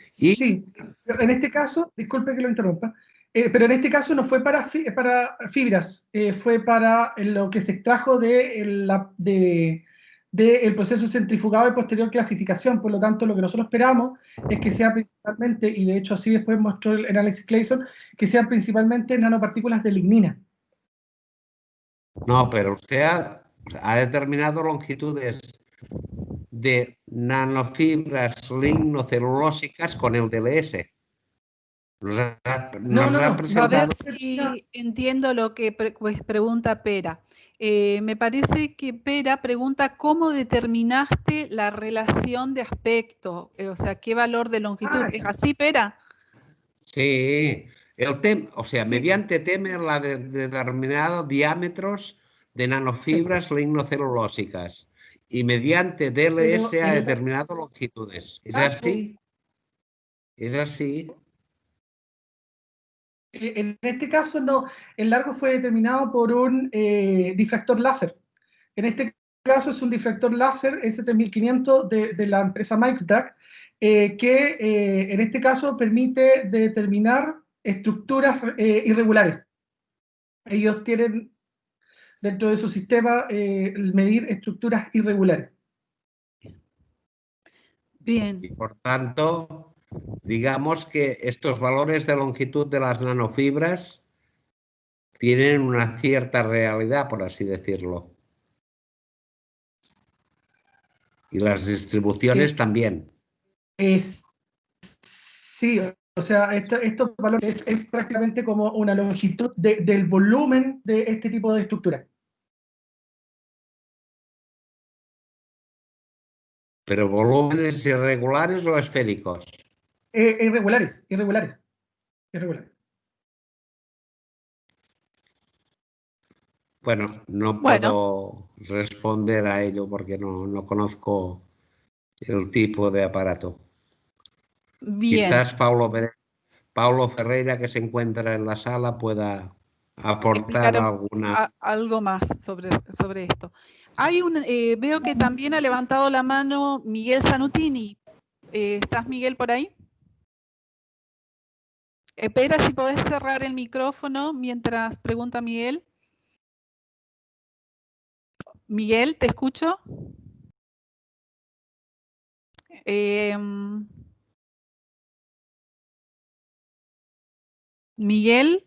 Sí, en este caso, disculpe que lo interrumpa, pero en este caso no fue para fibras, fue para lo que se extrajo de del proceso centrifugado y posterior clasificación. Por lo tanto, lo que nosotros esperamos es que sea principalmente, y de hecho así después mostró el análisis Clayson, que sean principalmente nanopartículas de lignina. No, pero usted ha determinado longitudes de nanofibras lignocelulósicas con el DLS. Nos ha presentado... A ver si entiendo lo que pregunta Pera. Me parece que Pera pregunta cómo determinaste la relación de aspecto, o sea, qué valor de longitud. ¿Es así, Pera? Sí, o sea, Sí. mediante Temer ha determinado diámetros de nanofibras lignocelulósicas y mediante DLS ha determinado longitudes. ¿Es así? ¿Es así? En este caso no, el largo fue determinado por un difractor láser. En este caso es un difractor láser S3500 de la empresa Microtrack, que en este caso permite determinar estructuras irregulares. Ellos tienen dentro de su sistema medir estructuras irregulares. Bien. Y por tanto, digamos que estos valores de longitud de las nanofibras tienen una cierta realidad, por así decirlo. Y las distribuciones también. Sí, o sea, estos valores es prácticamente como una longitud del volumen de este tipo de estructura. ¿Pero volúmenes irregulares o esféricos? Irregulares. Bueno, no puedo responder a ello porque no conozco el tipo de aparato. Bien. Quizás Paulo Ferreira, que se encuentra en la sala, pueda aportar algo más sobre esto. Hay veo que también ha levantado la mano Miguel Zanutini. ¿Estás, Miguel, por ahí? Espera, si podés cerrar el micrófono mientras pregunta Miguel. Miguel, ¿te escucho? Miguel,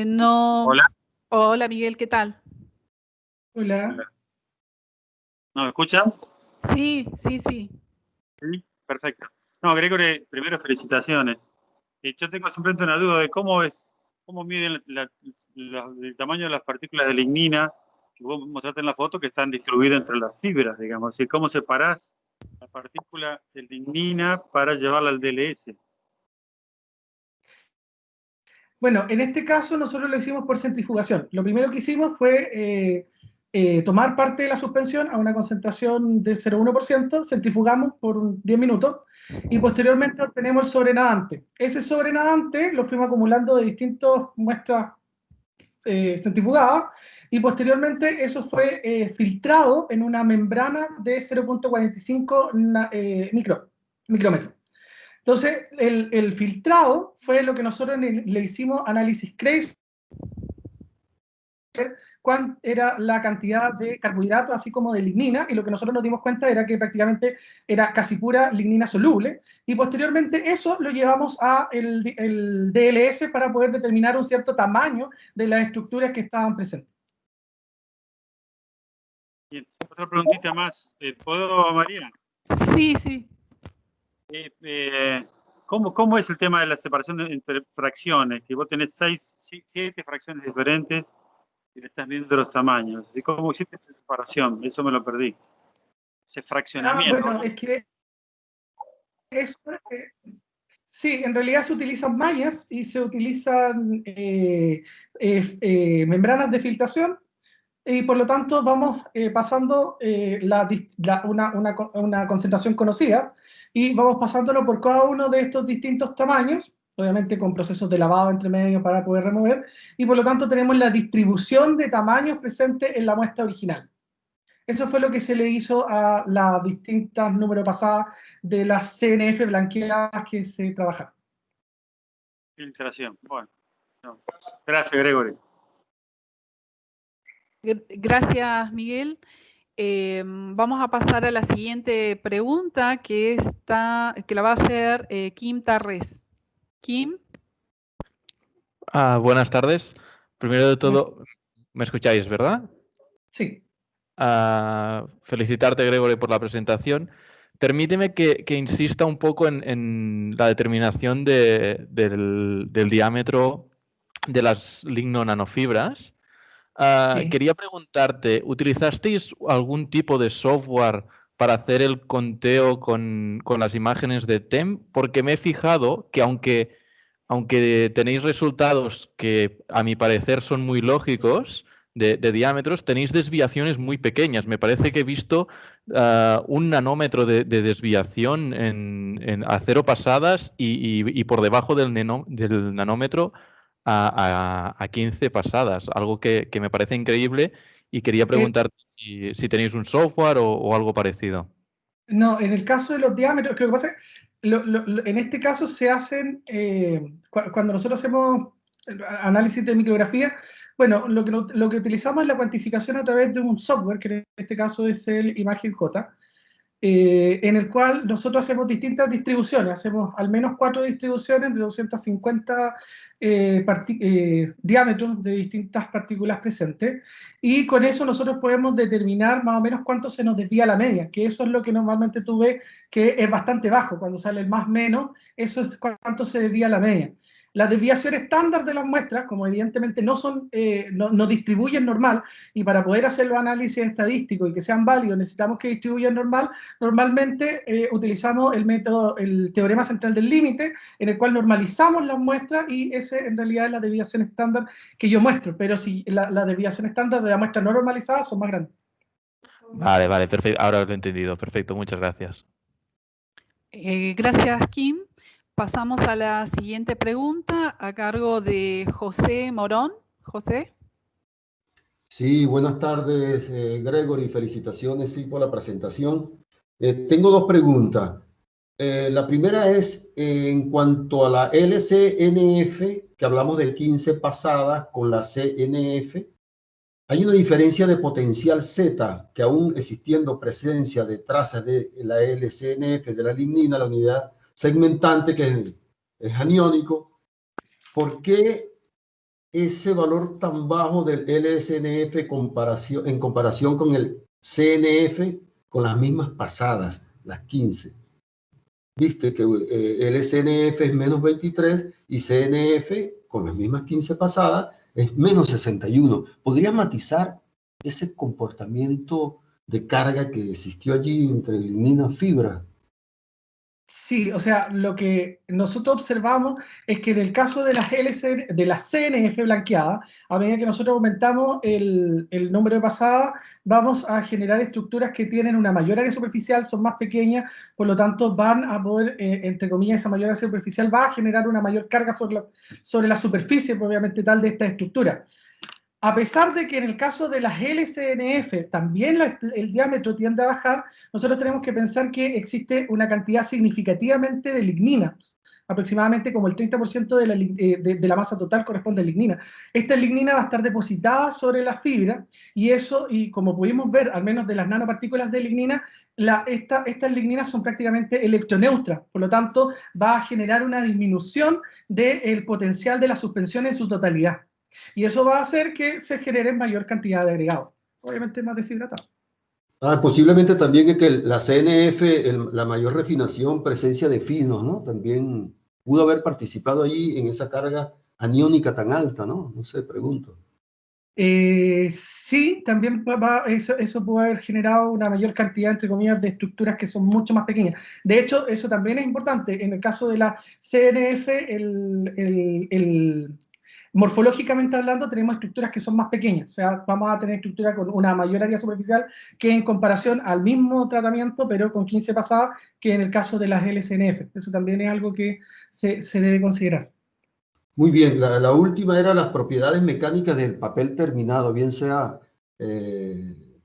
no... Hola. Hola, Miguel, ¿qué tal? Hola. ¿No me escuchan? Sí. Sí, perfecto. No, Gregory, primero felicitaciones. Yo tengo simplemente una duda de cómo miden el tamaño de las partículas de lignina que vos mostraste en la foto que están distribuidas entre las fibras, digamos. Es decir, cómo separás la partícula de lignina para llevarla al DLS. Bueno, en este caso nosotros lo hicimos por centrifugación. Lo primero que hicimos fue tomar parte de la suspensión a una concentración de 0,1%, centrifugamos por 10 minutos y posteriormente obtenemos el sobrenadante. Ese sobrenadante lo fuimos acumulando de distintas muestras centrifugadas y posteriormente eso fue filtrado en una membrana de 0,45 micrómetros. Entonces, el filtrado fue lo que nosotros le hicimos análisis Clayson, cuál era la cantidad de carbohidratos, así como de lignina, y lo que nosotros nos dimos cuenta era que prácticamente era casi pura lignina soluble, y posteriormente eso lo llevamos a el DLS para poder determinar un cierto tamaño de las estructuras que estaban presentes. Bien, otra preguntita más. ¿Puedo, María? Sí. ¿Cómo es el tema de la separación entre fracciones? Que vos tenés 7 fracciones diferentes y le estás viendo los tamaños. Así como hiciste esa separación, eso me lo perdí. Ese fraccionamiento. Bueno, es que eso, sí, en realidad se utilizan mallas y se utilizan membranas de filtración y por lo tanto vamos pasando una concentración conocida y vamos pasándolo por cada uno de estos distintos tamaños, obviamente con procesos de lavado entre medio para poder remover, y por lo tanto tenemos la distribución de tamaños presente en la muestra original. Eso fue lo que se le hizo a las distintas números pasadas de las CNF blanqueadas que se trabajaron. Filtración. Bueno. Gracias, Gregory. Gracias, Miguel. Vamos a pasar a la siguiente pregunta que la va a hacer Kim Tarrés. Kim. Buenas tardes. Primero de todo, ¿me escucháis, verdad? Sí. Felicitarte, Gregory, por la presentación. Permíteme que insista un poco en la determinación del diámetro de las lignonanofibras. Sí. Quería preguntarte, ¿utilizasteis algún tipo de software para hacer el conteo con las imágenes de TEM? Porque me he fijado que aunque tenéis resultados que a mi parecer son muy lógicos de diámetros, tenéis desviaciones muy pequeñas. Me parece que he visto 1 nanómetro de desviación a 0 pasadas y por debajo del nanómetro a 15 pasadas, algo que me parece increíble y quería preguntarte si tenéis un software o algo parecido. No, en el caso de los diámetros, que lo que pasa es que en este caso se hacen, cuando nosotros hacemos análisis de micrografía, bueno, lo que utilizamos es la cuantificación a través de un software, que en este caso es el ImagenJ, en el cual nosotros hacemos distintas distribuciones, hacemos al menos 4 distribuciones de 250 diámetros de distintas partículas presentes, y con eso nosotros podemos determinar más o menos cuánto se nos desvía la media, que eso es lo que normalmente tú ves que es bastante bajo, cuando sale el más menos, eso es cuánto se desvía la media. Las desviaciones estándar de las muestras, como evidentemente no distribuyen normal, y para poder hacer los análisis estadísticos y que sean válidos necesitamos que distribuyan normal, normalmente utilizamos el teorema central del límite, en el cual normalizamos las muestras, y ese en realidad es la desviación estándar que yo muestro, pero si la desviación estándar de la muestra no normalizada son más grandes. Vale, perfecto. Ahora lo he entendido. Perfecto, muchas gracias. Gracias, Kim. Pasamos a la siguiente pregunta a cargo de José Morón. José. Sí, buenas tardes, Gregory. Felicitaciones por la presentación. Tengo 2 preguntas. La primera es en cuanto a la LCNF, que hablamos del 15 pasada con la CNF. Hay una diferencia de potencial Z, que aún existiendo presencia de trazas de la LCNF de la lignina, la unidad segmentante, que es aniónico, ¿por qué ese valor tan bajo del LSNF en comparación con el CNF con las mismas pasadas, las 15? Viste que LSNF es menos 23 y CNF con las mismas 15 pasadas es menos 61. ¿Podrías matizar ese comportamiento de carga que existió allí entre lignina y fibra? Sí, o sea, lo que nosotros observamos es que en el caso de de la CNF blanqueada, a medida que nosotros aumentamos el número de pasadas, vamos a generar estructuras que tienen una mayor área superficial, son más pequeñas, por lo tanto van a poder, entre comillas, esa mayor área superficial va a generar una mayor carga sobre la superficie propiamente tal de esta estructura. A pesar de que en el caso de las LCNF también el diámetro tiende a bajar, nosotros tenemos que pensar que existe una cantidad significativamente de lignina, aproximadamente como el 30% de la masa total corresponde a lignina. Esta lignina va a estar depositada sobre la fibra, y como pudimos ver, al menos de las nanopartículas de lignina, estas ligninas son prácticamente electroneutras, por lo tanto va a generar una disminución del potencial de la suspensión en su totalidad. Y eso va a hacer que se genere mayor cantidad de agregado, obviamente más deshidratado. Posiblemente también es que la CNF, la mayor refinación, presencia de finos, ¿no? También pudo haber participado allí en esa carga aniónica tan alta, ¿no? No sé, pregunto. Sí, también eso puede haber generado una mayor cantidad, entre comillas, de estructuras que son mucho más pequeñas. De hecho, eso también es importante. En el caso de la CNF, morfológicamente hablando, tenemos estructuras que son más pequeñas, o sea, vamos a tener estructura con una mayor área superficial que en comparación al mismo tratamiento, pero con 15 pasadas, que en el caso de las LCNF. Eso también es algo que se debe considerar. Muy bien, la última era las propiedades mecánicas del papel terminado, bien sea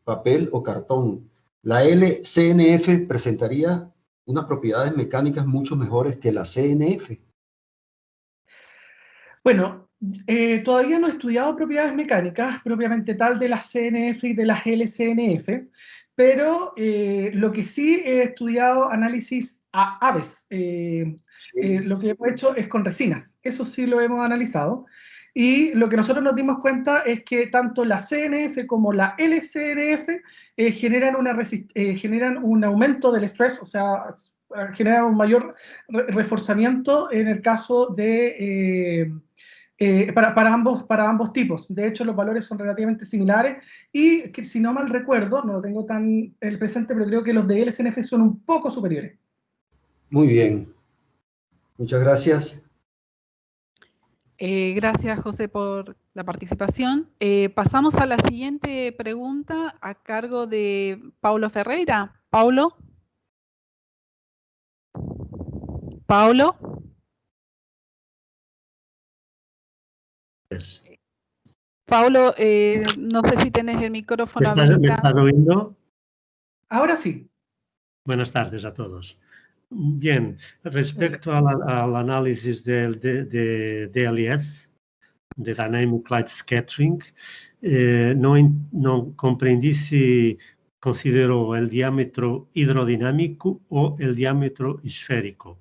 papel o cartón. La LCNF presentaría unas propiedades mecánicas mucho mejores que la CNF. Bueno, Todavía no he estudiado propiedades mecánicas, propiamente tal de las CNF y de las LCNF, pero lo que sí he estudiado análisis a aves. Lo que hemos hecho es con resinas, eso sí lo hemos analizado. Y lo que nosotros nos dimos cuenta es que tanto la CNF como la LCNF generan un aumento del estrés, o sea, generan un mayor reforzamiento en el caso de... para ambos tipos. De hecho, los valores son relativamente similares y, que, si no mal recuerdo, no lo tengo tan el presente, pero creo que los de LCNF son un poco superiores. Muy bien. Muchas gracias. Gracias, José, por la participación. Pasamos a la siguiente pregunta a cargo de Paulo Ferreira. Paulo. Paulo. Paulo, no sé si tenés el micrófono habilitado. ¿Me estás oyendo? Ahora sí. Buenas tardes a todos. Bien, respecto al análisis del DLS, de Dynamic Light Scattering, no comprendí si consideró el diámetro hidrodinámico o el diámetro esférico.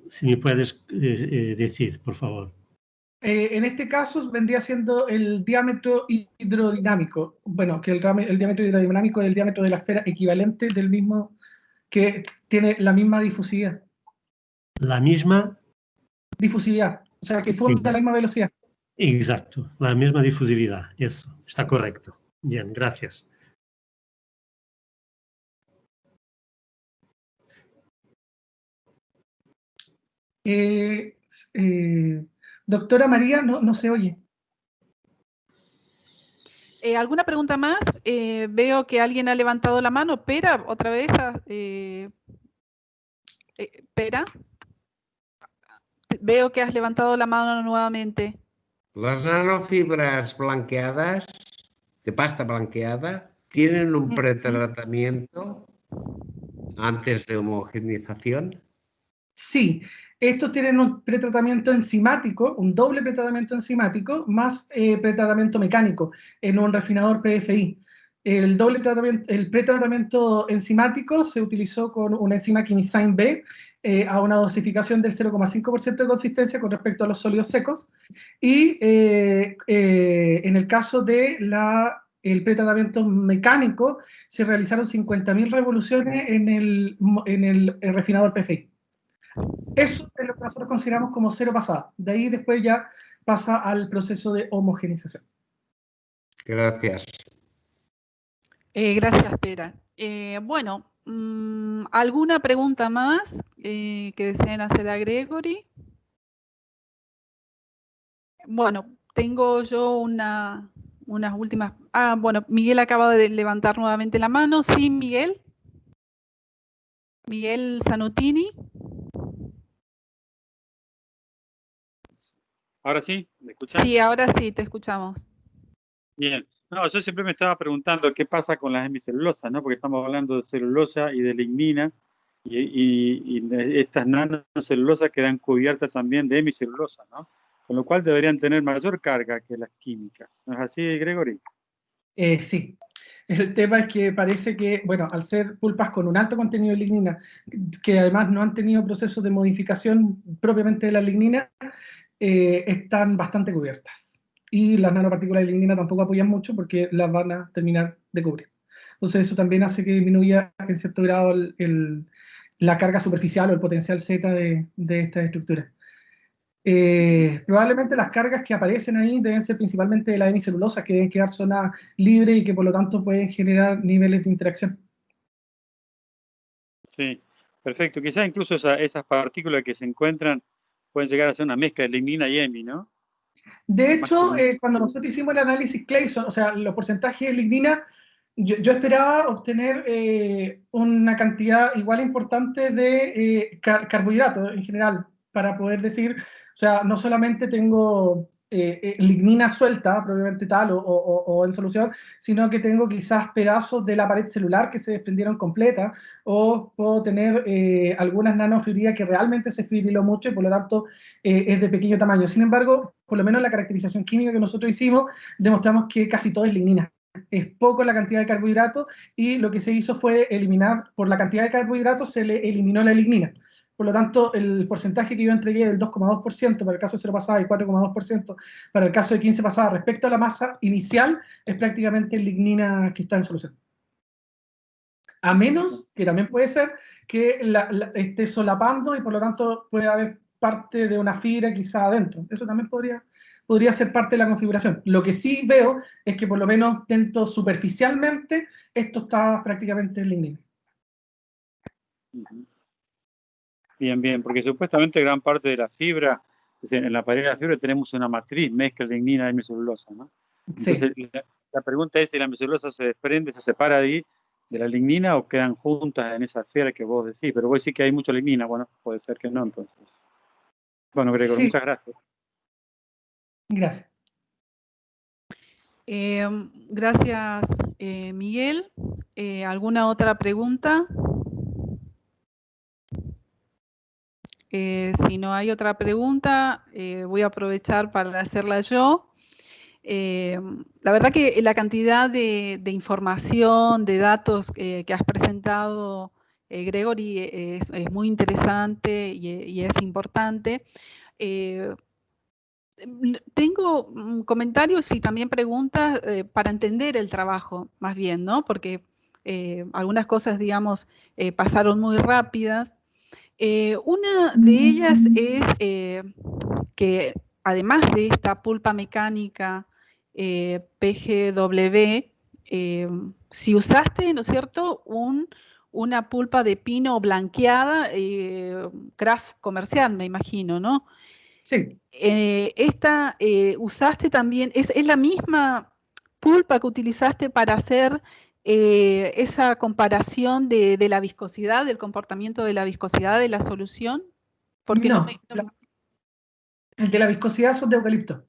Si me puedes decir, por favor. En este caso vendría siendo el diámetro hidrodinámico. Bueno, que el diámetro hidrodinámico es el diámetro de la esfera equivalente del mismo, que tiene la misma difusividad. ¿La misma? Difusividad, o sea, que funda a la misma velocidad. Exacto, la misma difusividad, eso, está correcto. Bien, gracias. Doctora María, no se oye. ¿Alguna pregunta más? Veo que alguien ha levantado la mano. Pera, otra vez. Pera. Veo que has levantado la mano nuevamente. Las nanofibras blanqueadas, de pasta blanqueada, ¿tienen un pretratamiento antes de homogeneización? Sí, estos tienen un pretratamiento enzimático, un doble pretratamiento enzimático, más pretratamiento mecánico en un refinador PFI. El pretratamiento enzimático se utilizó con una enzima Chemizyme B a una dosificación del 0,5% de consistencia con respecto a los sólidos secos. Y en el caso de el pretratamiento mecánico, se realizaron 50.000 revoluciones en el refinador PFI. Eso es lo que nosotros consideramos como cero pasada. De ahí después ya pasa al proceso de homogenización. Gracias. Gracias, Pera. Bueno, ¿alguna pregunta más que deseen hacer a Gregory? Bueno, tengo yo unas últimas... bueno, Miguel acaba de levantar nuevamente la mano. Sí, Miguel. Miguel Zanutini. ¿Ahora sí? ¿Me escuchan? Sí, ahora sí, te escuchamos. Bien. No, yo siempre me estaba preguntando qué pasa con las hemicelulosas, ¿no? Porque estamos hablando de celulosa y de lignina, y estas nanocelulosas quedan cubiertas también de hemicelulosa, ¿no? Con lo cual deberían tener mayor carga que las químicas. ¿No es así, Gregory? Sí. El tema es que parece que, bueno, al ser pulpas con un alto contenido de lignina, que además no han tenido procesos de modificación propiamente de la lignina, están bastante cubiertas. Y las nanopartículas de lignina tampoco apoyan mucho porque las van a terminar de cubrir. Entonces eso también hace que disminuya en cierto grado la carga superficial o el potencial Z de estas estructuras. Probablemente las cargas que aparecen ahí deben ser principalmente de la hemicelulosa, que deben quedar zona libre y que por lo tanto pueden generar niveles de interacción. Sí, perfecto. Quizás incluso esas partículas que se encuentran pueden llegar a ser una mezcla de lignina y hemi, ¿no? De hecho, cuando nosotros hicimos el análisis Clayson, o sea, los porcentajes de lignina, yo esperaba obtener una cantidad igual importante de carbohidratos en general, para poder decir, o sea, no solamente tengo lignina suelta, probablemente tal, o en solución, sino que tengo quizás pedazos de la pared celular que se desprendieron completa, o puedo tener algunas nanofibrillas que realmente se fibriló mucho y por lo tanto es de pequeño tamaño. Sin embargo, por lo menos en la caracterización química que nosotros hicimos, demostramos que casi todo es lignina. Es poco la cantidad de carbohidratos y lo que se hizo fue eliminar, por la cantidad de carbohidratos se le eliminó la lignina. Por lo tanto, el porcentaje que yo entregué del 2,2% para el caso de 0 pasada y 4,2% para el caso de 15 pasada respecto a la masa inicial es prácticamente lignina que está en solución. A menos que también puede ser que esté solapando y por lo tanto puede haber parte de una fibra quizá adentro. Eso también podría ser parte de la configuración. Lo que sí veo es que por lo menos dentro superficialmente esto está prácticamente en lignina. Bien, bien, porque supuestamente gran parte de la fibra, en la pared de la fibra tenemos una matriz, mezcla lignina y hemicelulosa, ¿no? Entonces, Sí. la pregunta es si la hemicelulosa se desprende, se separa de la lignina o quedan juntas en esa esfera que vos decís, pero vos decís que hay mucha lignina, bueno, puede ser que no, entonces. Bueno, Gregor, Sí. muchas gracias. Gracias. Gracias, Miguel. ¿Alguna otra pregunta? Si no hay otra pregunta, voy a aprovechar para hacerla yo. La verdad que la cantidad de información, de datos que has presentado, Gregory, es muy interesante y es importante. Tengo comentarios y también preguntas para entender el trabajo, más bien, ¿no? Porque algunas cosas, digamos, pasaron muy rápidas. Una de ellas es que además de esta pulpa mecánica PGW, si usaste, ¿no es cierto?, una pulpa de pino blanqueada, craft comercial, me imagino, ¿no? Sí. Esta usaste también, es la misma pulpa que utilizaste para hacer esa comparación de la viscosidad, del comportamiento de la viscosidad de la solución. Porque No, el de la viscosidad son de eucalipto.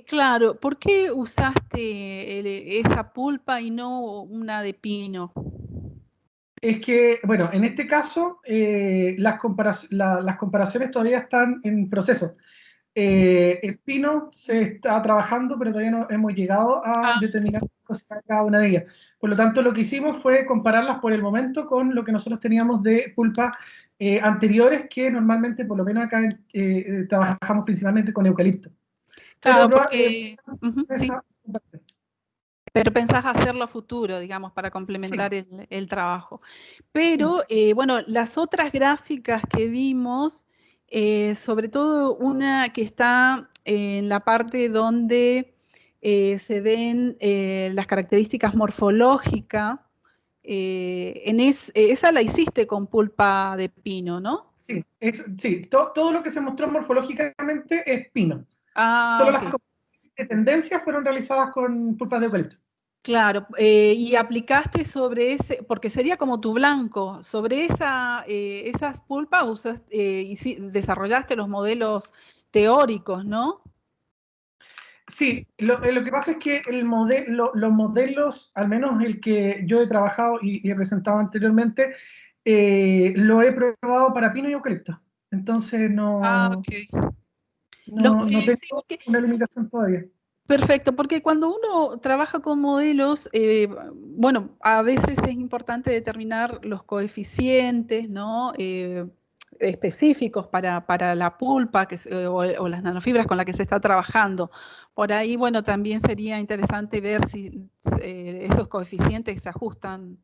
Claro, ¿por qué usaste esa pulpa y no una de pino? Es que, bueno, en este caso las comparaciones todavía están en proceso. El pino se está trabajando, pero todavía no hemos llegado a determinar cada una de ellas. Por lo tanto, lo que hicimos fue compararlas por el momento con lo que nosotros teníamos de pulpas anteriores, que normalmente, por lo menos acá, trabajamos principalmente con eucalipto. Claro, Pero, porque... sí. Pero pensás hacerlo a futuro, digamos, para complementar sí. el trabajo. Pero, bueno, las otras gráficas que vimos, sobre todo una que está en la parte donde se ven las características morfológicas, esa la hiciste con pulpa de pino, ¿no? Sí, todo lo que se mostró morfológicamente es pino. Solo las de tendencia fueron realizadas con pulpas de eucalipto. Claro, y aplicaste sobre ese, porque sería como tu blanco, sobre esas pulpas desarrollaste los modelos teóricos, ¿no? Sí, lo que pasa es que los modelos, al menos el que yo he trabajado y he presentado anteriormente, lo he probado para pino y eucalipto. Entonces no tengo una limitación todavía. Perfecto, porque cuando uno trabaja con modelos, bueno, a veces es importante determinar los coeficientes, ¿no? Específicos para la pulpa o las nanofibras con las que se está trabajando. Por ahí, bueno, también sería interesante ver si esos coeficientes se ajustan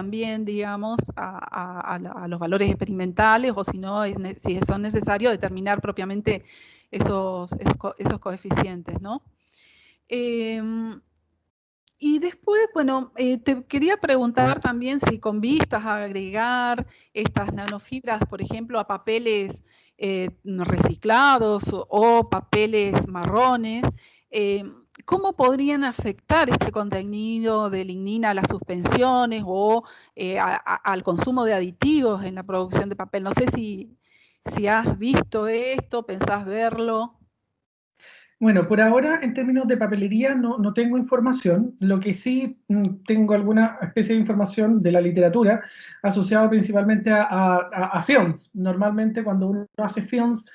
bien, digamos, a los valores experimentales, o si no, si son necesarios, determinar propiamente esos coeficientes, ¿no? Y después, bueno, te quería preguntar también si con vistas a agregar estas nanofibras, por ejemplo, a papeles reciclados o papeles marrones, ¿cómo podrían afectar este contenido de lignina a las suspensiones o al consumo de aditivos en la producción de papel? No sé si has visto esto, pensás verlo. Bueno, por ahora, en términos de papelería, no tengo información. Lo que sí tengo alguna especie de información de la literatura asociado principalmente a films. Normalmente, cuando uno hace films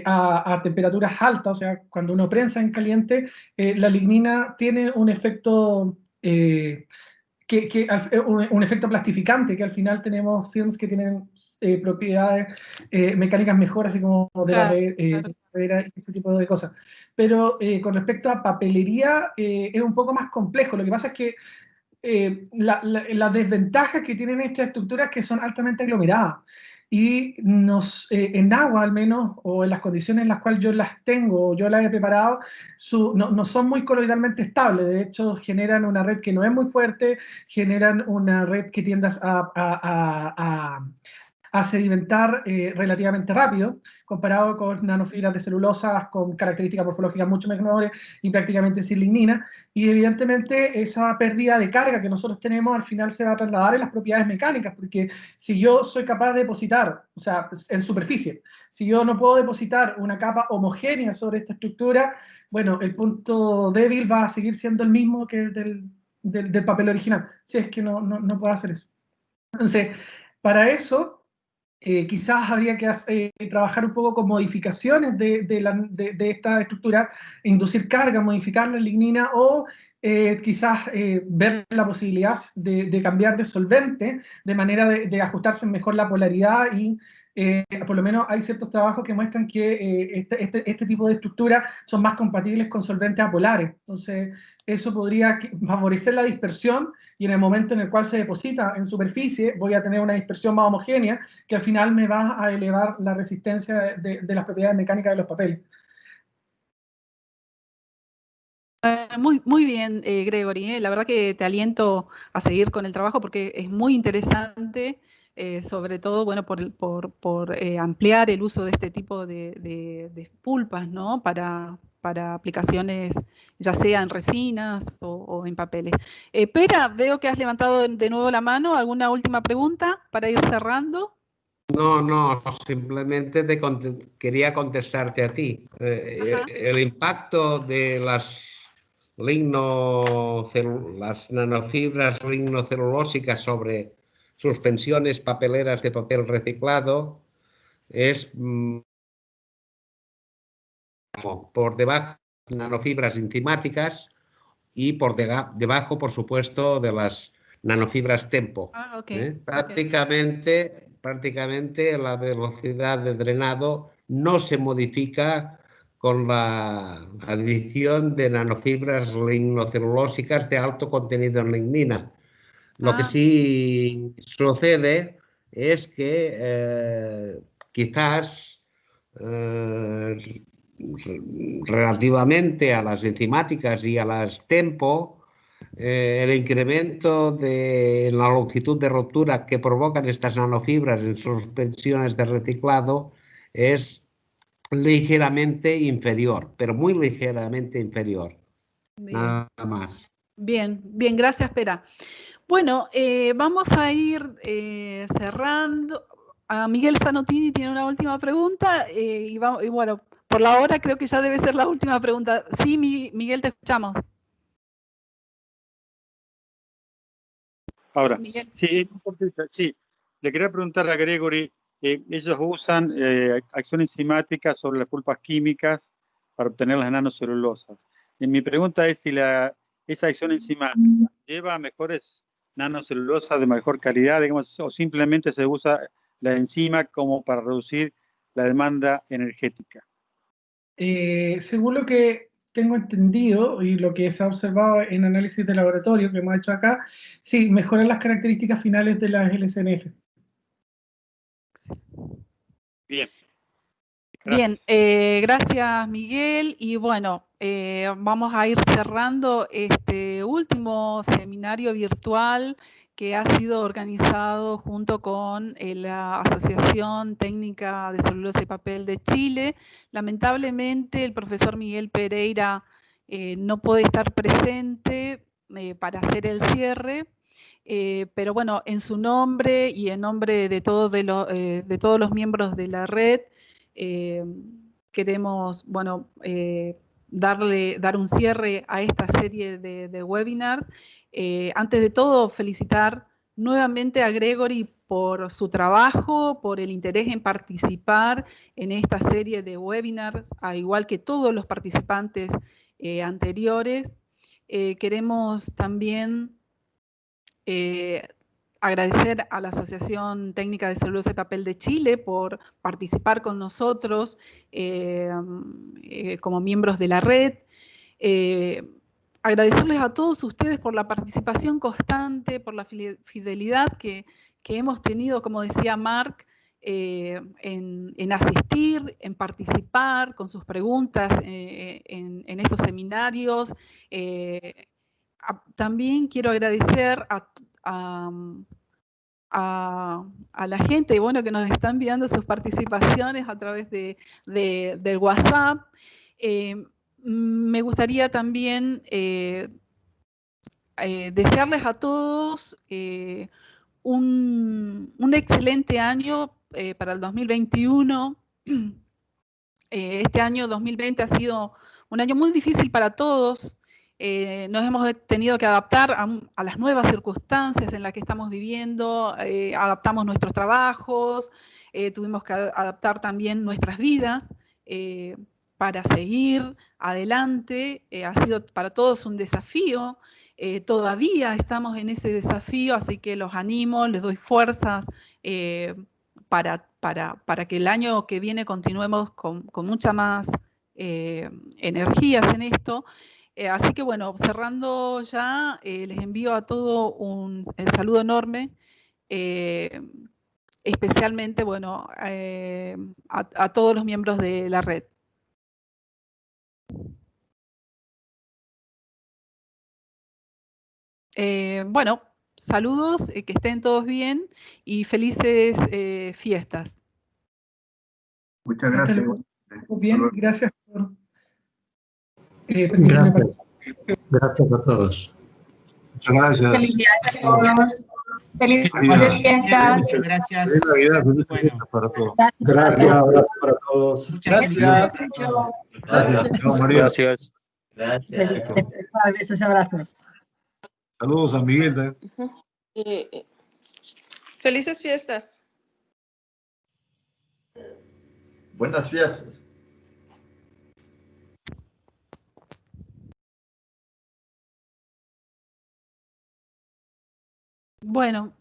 a temperaturas altas, o sea, cuando uno prensa en caliente, la lignina tiene un efecto un efecto plastificante, que al final tenemos films que tienen propiedades mecánicas mejor, así como de Claro, de madera y ese tipo de cosas. Pero con respecto a papelería, es un poco más complejo. Lo que pasa es que la desventaja que tienen estas estructuras es que son altamente aglomeradas. Y en agua, al menos, o en las condiciones en las cuales yo las tengo, o yo las he preparado, no son muy coloidalmente estables. De hecho, generan una red que no es muy fuerte, generan una red que tiende a sedimentar relativamente rápido, comparado con nanofibras de celulosas con características morfológicas mucho menores y prácticamente sin lignina. Y evidentemente esa pérdida de carga que nosotros tenemos al final se va a trasladar en las propiedades mecánicas, porque si yo soy capaz de depositar, o sea, en superficie, si yo no puedo depositar una capa homogénea sobre esta estructura, bueno, el punto débil va a seguir siendo el mismo que el del papel original, si es que no puedo hacer eso. Entonces, para eso quizás habría que trabajar un poco con modificaciones de esta estructura, inducir carga, modificar la lignina o quizás ver la posibilidad de cambiar de solvente de manera de ajustarse mejor la polaridad y por lo menos hay ciertos trabajos que muestran que este tipo de estructuras son más compatibles con solventes apolares. Entonces, eso podría favorecer la dispersión y en el momento en el cual se deposita en superficie voy a tener una dispersión más homogénea que al final me va a elevar la resistencia de las propiedades mecánicas de los papeles. Muy bien, Gregory. La verdad que te aliento a seguir con el trabajo porque es muy interesante, sobre todo bueno, por ampliar el uso de este tipo de pulpas, ¿no? Para aplicaciones, ya sea en resinas o en papeles. Pera, veo que has levantado de nuevo la mano. ¿Alguna última pregunta para ir cerrando? No, simplemente quería contestarte a ti. El impacto de las nanofibras lignocelulósicas sobre suspensiones papeleras de papel reciclado es por debajo de nanofibras enzimáticas y por debajo, por supuesto, de las nanofibras TEMPO. Okay. Prácticamente la velocidad de drenado no se modifica con la adición de nanofibras lignocelulósicas de alto contenido en lignina. Lo que sí sucede es que quizás relativamente a las enzimáticas y a las TEMPO, el incremento de la longitud de rotura que provocan estas nanofibras en suspensiones de reciclado es ligeramente inferior, pero muy ligeramente inferior. Bien. Nada más. Bien, gracias, Pera. Bueno, vamos a ir cerrando. Miguel Zanotini tiene una última pregunta y bueno, por la hora creo que ya debe ser la última pregunta. Sí, Miguel, te escuchamos. Ahora, sí, le quería preguntar a Gregory, ellos usan acción enzimática sobre las pulpas químicas para obtener las nanocelulosas. Y mi pregunta es si esa acción enzimática lleva a mejores nanocelulosas de mejor calidad, digamos, o simplemente se usa la enzima como para reducir la demanda energética. Según lo que tengo entendido y lo que se ha observado en análisis de laboratorio que hemos hecho acá, sí, mejoran las características finales de las LCNF. Bien. Gracias. Bien, gracias Miguel. Y bueno, vamos a ir cerrando este último seminario virtual que ha sido organizado junto con la Asociación Técnica de Celulosa y Papel de Chile. Lamentablemente el profesor Miguel Pereira no puede estar presente para hacer el cierre. Pero bueno, en su nombre y en nombre de todos los miembros de la red, queremos, bueno, dar un cierre a esta serie de webinars. Antes de todo, felicitar nuevamente a Gregory por su trabajo, por el interés en participar en esta serie de webinars, al igual que todos los participantes anteriores. Queremos también agradecer a la Asociación Técnica de Celulosa y Papel de Chile por participar con nosotros como miembros de la red. Agradecerles a todos ustedes por la participación constante, por la fidelidad que hemos tenido, como decía Marc, en asistir, en participar con sus preguntas en estos seminarios. También quiero agradecer a la gente, bueno, que nos está enviando sus participaciones a través del WhatsApp. Me gustaría también desearles a todos un excelente año para el 2021. Este año 2020 ha sido un año muy difícil para todos. Nos hemos tenido que adaptar a las nuevas circunstancias en las que estamos viviendo, adaptamos nuestros trabajos, tuvimos que adaptar también nuestras vidas para seguir adelante. Ha sido para todos un desafío, todavía estamos en ese desafío, así que los animo, les doy fuerzas para que el año que viene continuemos con mucha más energías en esto. Así que bueno, cerrando ya, les envío a todos el saludo enorme, especialmente bueno, a todos los miembros de la red. Bueno, saludos, que estén todos bien y felices fiestas. Muchas gracias. Muy bien, gracias por Gracias. Gracias a todos. Muchas gracias. Felicidades a todos. Felices fiestas. Muchas gracias. Feliz Navidad, feliz Bueno. fiestas para todos. Gracias, abrazo para todos. Muchas Gracias. Gracias. Chao, María. Gracias. Besos y abrazos. Saludos a Miguel. Felices fiestas. Buenas fiestas. Bueno,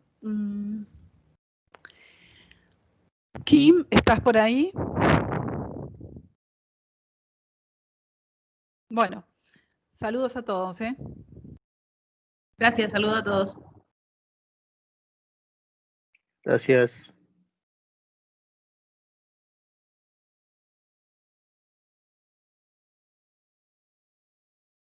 Kim, ¿estás por ahí? Bueno, saludos a todos, ¿eh? Gracias, saludos a todos. Gracias.